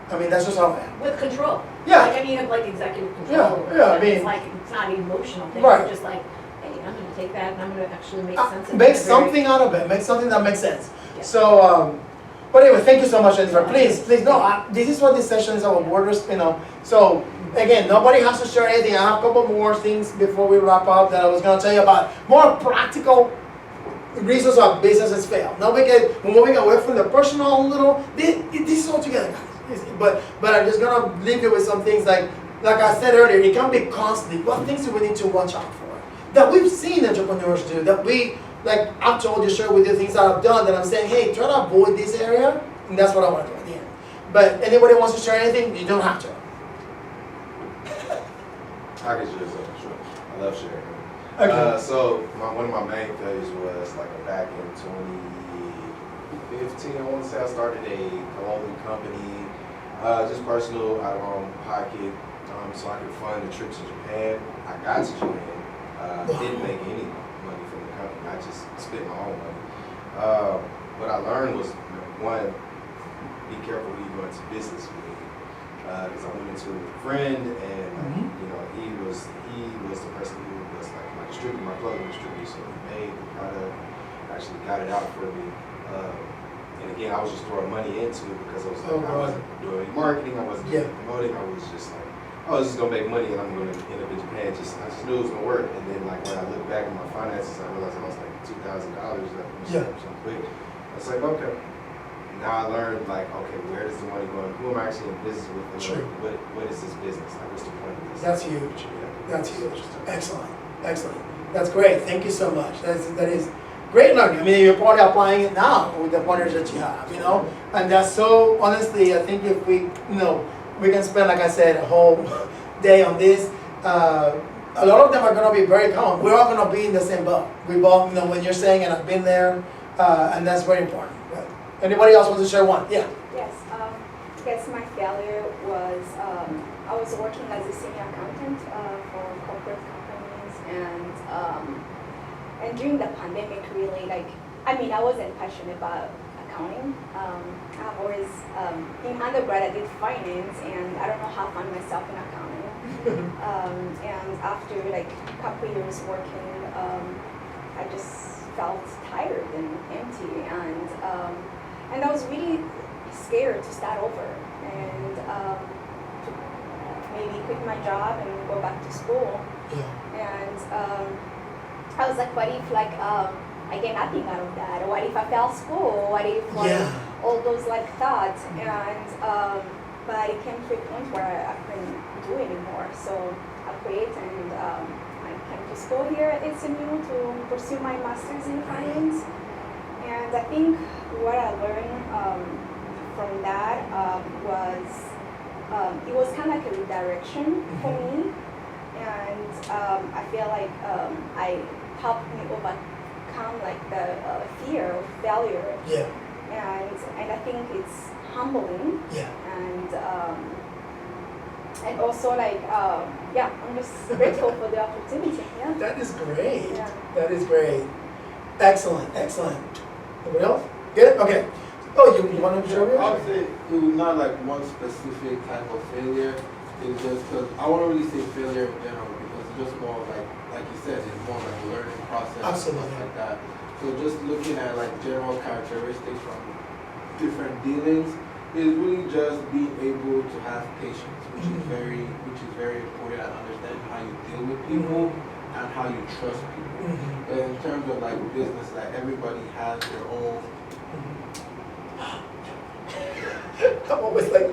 That's just how I am. With control. Yeah. You have executive control. Yeah, over it. yeah, It's not an emotional thing. Right. It's just like, hey, I'm gonna take that and I'm gonna actually make sense of it. Make something out of it. Make something that makes sense. Yeah. So, but anyway, thank you so much, Jennifer. Please, no, this is what this session is about, borders, So, again, nobody has to share anything. I have a couple more things before we wrap up that I was going to tell you about. More practical reasons why businesses fail. Now we're moving away from the personal this is all together, guys. But I'm just going to leave you with some things like I said earlier, it can be costly. What things do we need to watch out for? That we've seen entrepreneurs do, that I've told you, share with you things that I've done, that I'm saying, hey, try to avoid this area, and that's what I want to do at the end. But anybody wants to share anything, you don't have to. I can share something, sure. I love sharing. Okay. So one of my main failures was back in 2015, I want to say I started a clothing company, just personal, out of my own pocket, so I could fund the trip to Japan. I got to Japan, didn't make any money from the company. I just spent my own money. What I learned was, one, be careful who you go into business with. Because I went into a friend, and he was the person who was my distributor, my clothing distributor. So he made the product, actually got it out for me. And again, I was just throwing money into it because I wasn't doing any marketing, I wasn't doing promoting. I was just like, oh, this is gonna make money, and I'm gonna end up in Japan. I just knew it was gonna work. And then when I look back at my finances, I realized I lost $2,000. So quick. I was like, okay. Now I learned okay, where does the money go? Who am I actually in business with? And Sure. What is this business? What's the point of this? That's huge. That's huge. Excellent. That's great. Thank you so much. That is great learning. You're probably applying it now with the pointers that you have, And that's so, honestly, I think if we, we can spend, like I said, a whole day on this. A lot of them are going to be very common. We're all going to be in the same boat. We both, when you're saying, and I've been there, and that's very important. Right? Anybody else wants to share one? Yeah. Yes, I guess my failure was I was working as a senior accountant for corporate companies, and during the pandemic, really, I wasn't passionate about accounting. I've always, in undergrad, I did finance, and I don't know how I found myself in accounting. And after a couple years working, I just felt tired and empty, and I was really scared to start over and to maybe quit my job and go back to school. And I was like, what if I get nothing out of that? What if I fail school? What if all those thoughts? And but it came to a point where I couldn't do it anymore. So I quit, and I came to school here at SMU to pursue my master's in finance. And I think what I learned from that was it was kind of like a redirection for me, and I feel like I helped me overcome the fear of failure. And I think it's humbling. And also I'm just grateful for the opportunity. That is great. That is great. Excellent. Anybody else? Good? Okay. Oh, you want to share I yours? would say it was not like one specific type of failure. It's just because I won't really say failure in general because it's just more of like you said, it's more like a learning process and Absolutely. stuff like that. So just looking at like general characteristics from different dealings is really just being able to have patience, which is very important and understanding how you deal with people and how you trust people. And in terms of like business, like everybody has their own. I'm always like,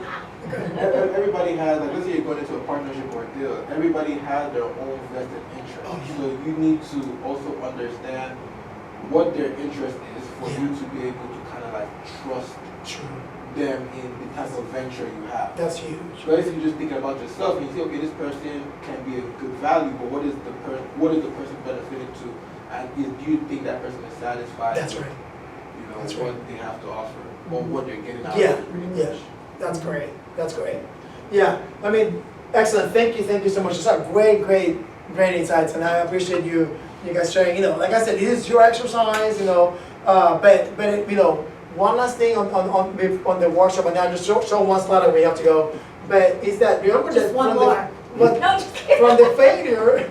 Everybody has, like, let's say you're going into a partnership or a deal, everybody has their own vested interest. Oh, yeah. So you need to also understand what their interest is for you to be able to kind of like trust true. them in the type of venture you have. That's huge. So if you're just thinking about yourself and you say, okay, this person can be a good value, but what is the person benefiting to? And do you think that person is satisfied That's with, right. you know, That's what right. they have to offer or what they're getting out Yeah, of it? pretty yeah. much? That's great. That's great. Yeah, I mean, excellent. Thank you so much. Just a great insights, and I appreciate you guys sharing. You know, like I said, this is your exercise. You know, but you know, one last thing on the workshop, and I'll just show one slide and we have to go. But is that remember Just that one from more. the, No, just kidding. from the failure,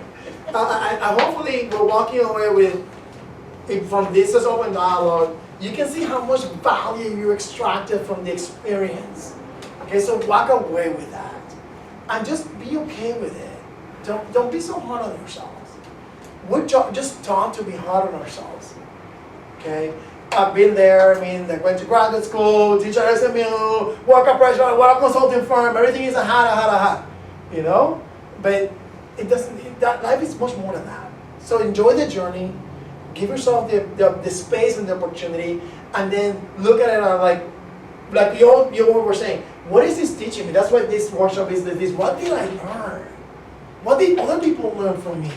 I hopefully we're walking away with from this as open dialogue. You can see how much value you extracted from the experience. Okay, so walk away with that, and just be okay with it. Don't be so hard on yourselves. We're just taught to be hard on ourselves. Okay, I've been there. I mean, like went to graduate school, teach at SMU, work at pressure, work at a consulting firm. Everything is a hat. You know, but it doesn't. That life is much more than that. So enjoy the journey. Give yourself the space and the opportunity, and then look at it like you were saying. What is this teaching me? That's why this workshop is this. What did I learn? What did other people learn from me?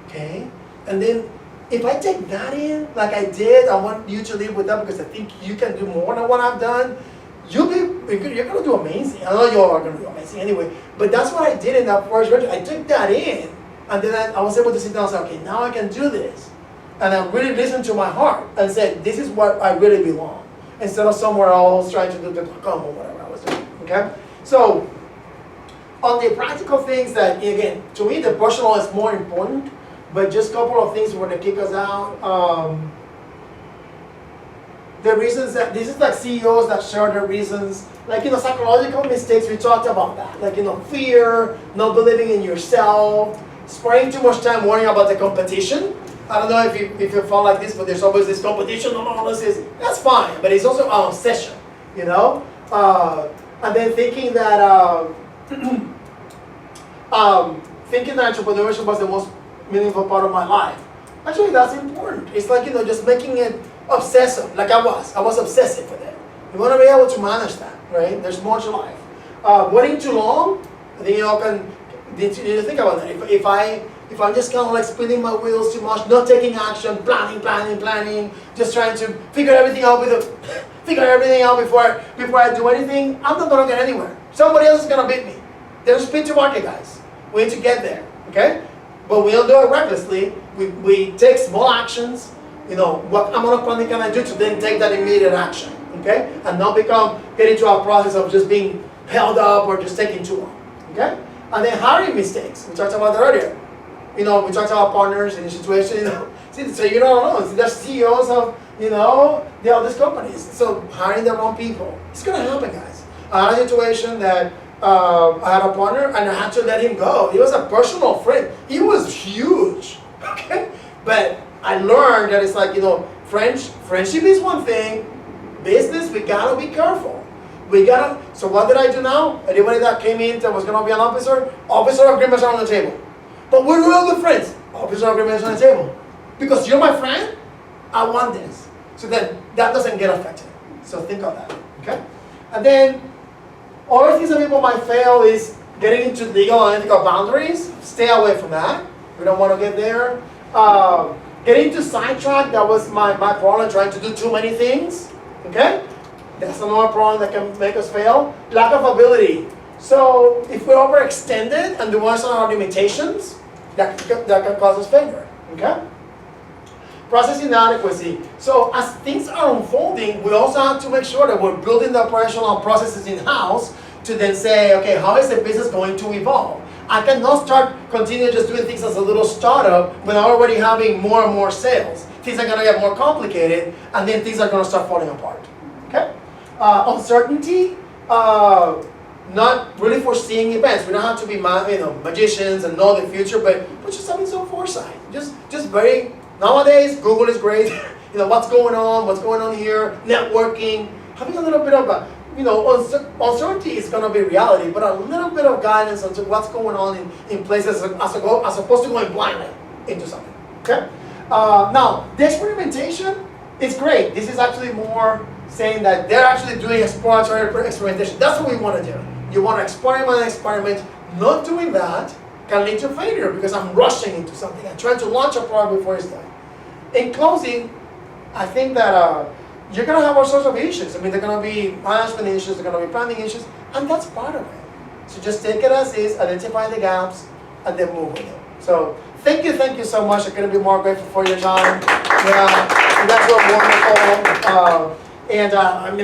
Okay? And then if I take that in, like I did, I want you to leave with that because I think you can do more than what I've done. You're gonna do amazing. I know you all are gonna do amazing anyway. But that's what I did in that first version. I took that in, and then I was able to sit down and say, okay, now I can do this. And I really listened to my heart and said, this is what I really belong. Instead of somewhere else trying to do the come or whatever I was doing. Okay? So, on the practical things that, again, to me the personal is more important, but just a couple of things were to kick us out. The reasons that, this is like CEOs that share their reasons, like, you know, psychological mistakes, we talked about that. Like, you know, fear, not believing in yourself, spending too much time worrying about the competition. I don't know if you felt like this, but there's always this competition and all this. That's fine, but it's also an obsession, you know? And then thinking that thinking that entrepreneurship was the most meaningful part of my life. Actually, that's important. It's like, you know, just making it obsessive, like I was obsessive with it. You want to be able to manage that, right? There's more to life. Waiting too long, I think you all can, you need to think about that. If I'm just kind of like spinning my wheels too much, not taking action, planning, just trying to figure everything out before I do anything, I'm not gonna get anywhere. Somebody else is gonna beat me. There's speed to market, guys. We need to get there, okay? But we don't do it recklessly. We take small actions. You know, what amount of planning can I do to then take that immediate action, okay? And not get into a process of just being held up or just taking too long, okay? And then hiring mistakes. We talked about that earlier. You know, we talked about partners in the situation, you know. See, so you don't know. They're CEOs of, you know, all these companies. So hiring the wrong people. It's gonna happen, guys. I had a situation that I had a partner and I had to let him go. He was a personal friend. He was huge, okay? But I learned that it's like, you know, friendship is one thing. Business, we gotta be careful. So what did I do now? Anybody that came in that was gonna be an officer agreements are on the table. But we're real good friends. Officer agreements on the table. Because you're my friend, I want this. So then that doesn't get affected. So think of that, okay? And then other things that people might fail is getting into legal and ethical boundaries. Stay away from that. We don't want to get there. Getting to sidetrack, that was my problem, trying to do too many things, okay? That's another problem that can make us fail. Lack of ability. So if we're overextended and do understand our limitations, that can cause us failure, okay? Process inadequacy. So as things are unfolding, we also have to make sure that we're building the operational processes in-house to then say, okay, how is the business going to evolve? I cannot continue just doing things as a little startup when I'm already having more and more sales. Things are gonna get more complicated, and then things are gonna start falling apart, okay? Uncertainty, not really foreseeing events. We don't have to be magicians and know the future, but just having some foresight. Just very, nowadays, Google is great. What's going on here, networking, having a little bit of a, uncertainty is going to be reality, but a little bit of guidance on what's going on in places as opposed to going blindly into something, okay? Now, the experimentation is great. This is actually more saying that they're actually doing exploratory experimentation. That's what we want to do. You want to experiment. Not doing that can lead to failure because I'm rushing into something. I'm trying to launch a product before it's done. In closing, I think that you're going to have all sorts of issues. I mean, there are going to be management issues, there are going to be planning issues, and that's part of it. So just take it as is, identify the gaps, and then move with it. So thank you so much. I couldn't be more grateful for your time. Yeah, you guys were wonderful.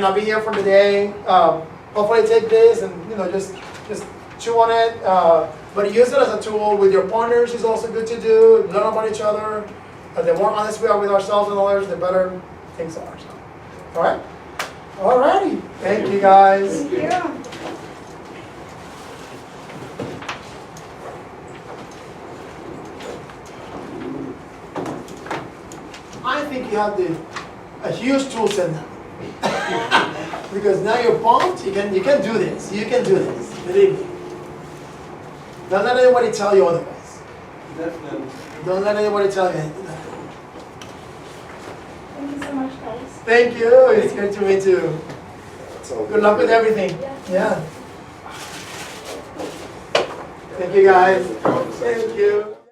I'll be here for the day. Hopefully take this and just chew on it. But use it as a tool with your partners is also good to do. Learn about each other. The more honest we are with ourselves and others, the better things are. So, all right? Alrighty. Thank you guys. Thank you. I think you have a huge tool set now. Because now you're pumped, you can do this. You can do this. Believe me. Don't let anybody tell you otherwise. Definitely. Don't let anybody tell you anything. Thank you so much, guys. Thank you. It's good to meet you. Good luck with everything. Yeah. Thank you guys. Thank you.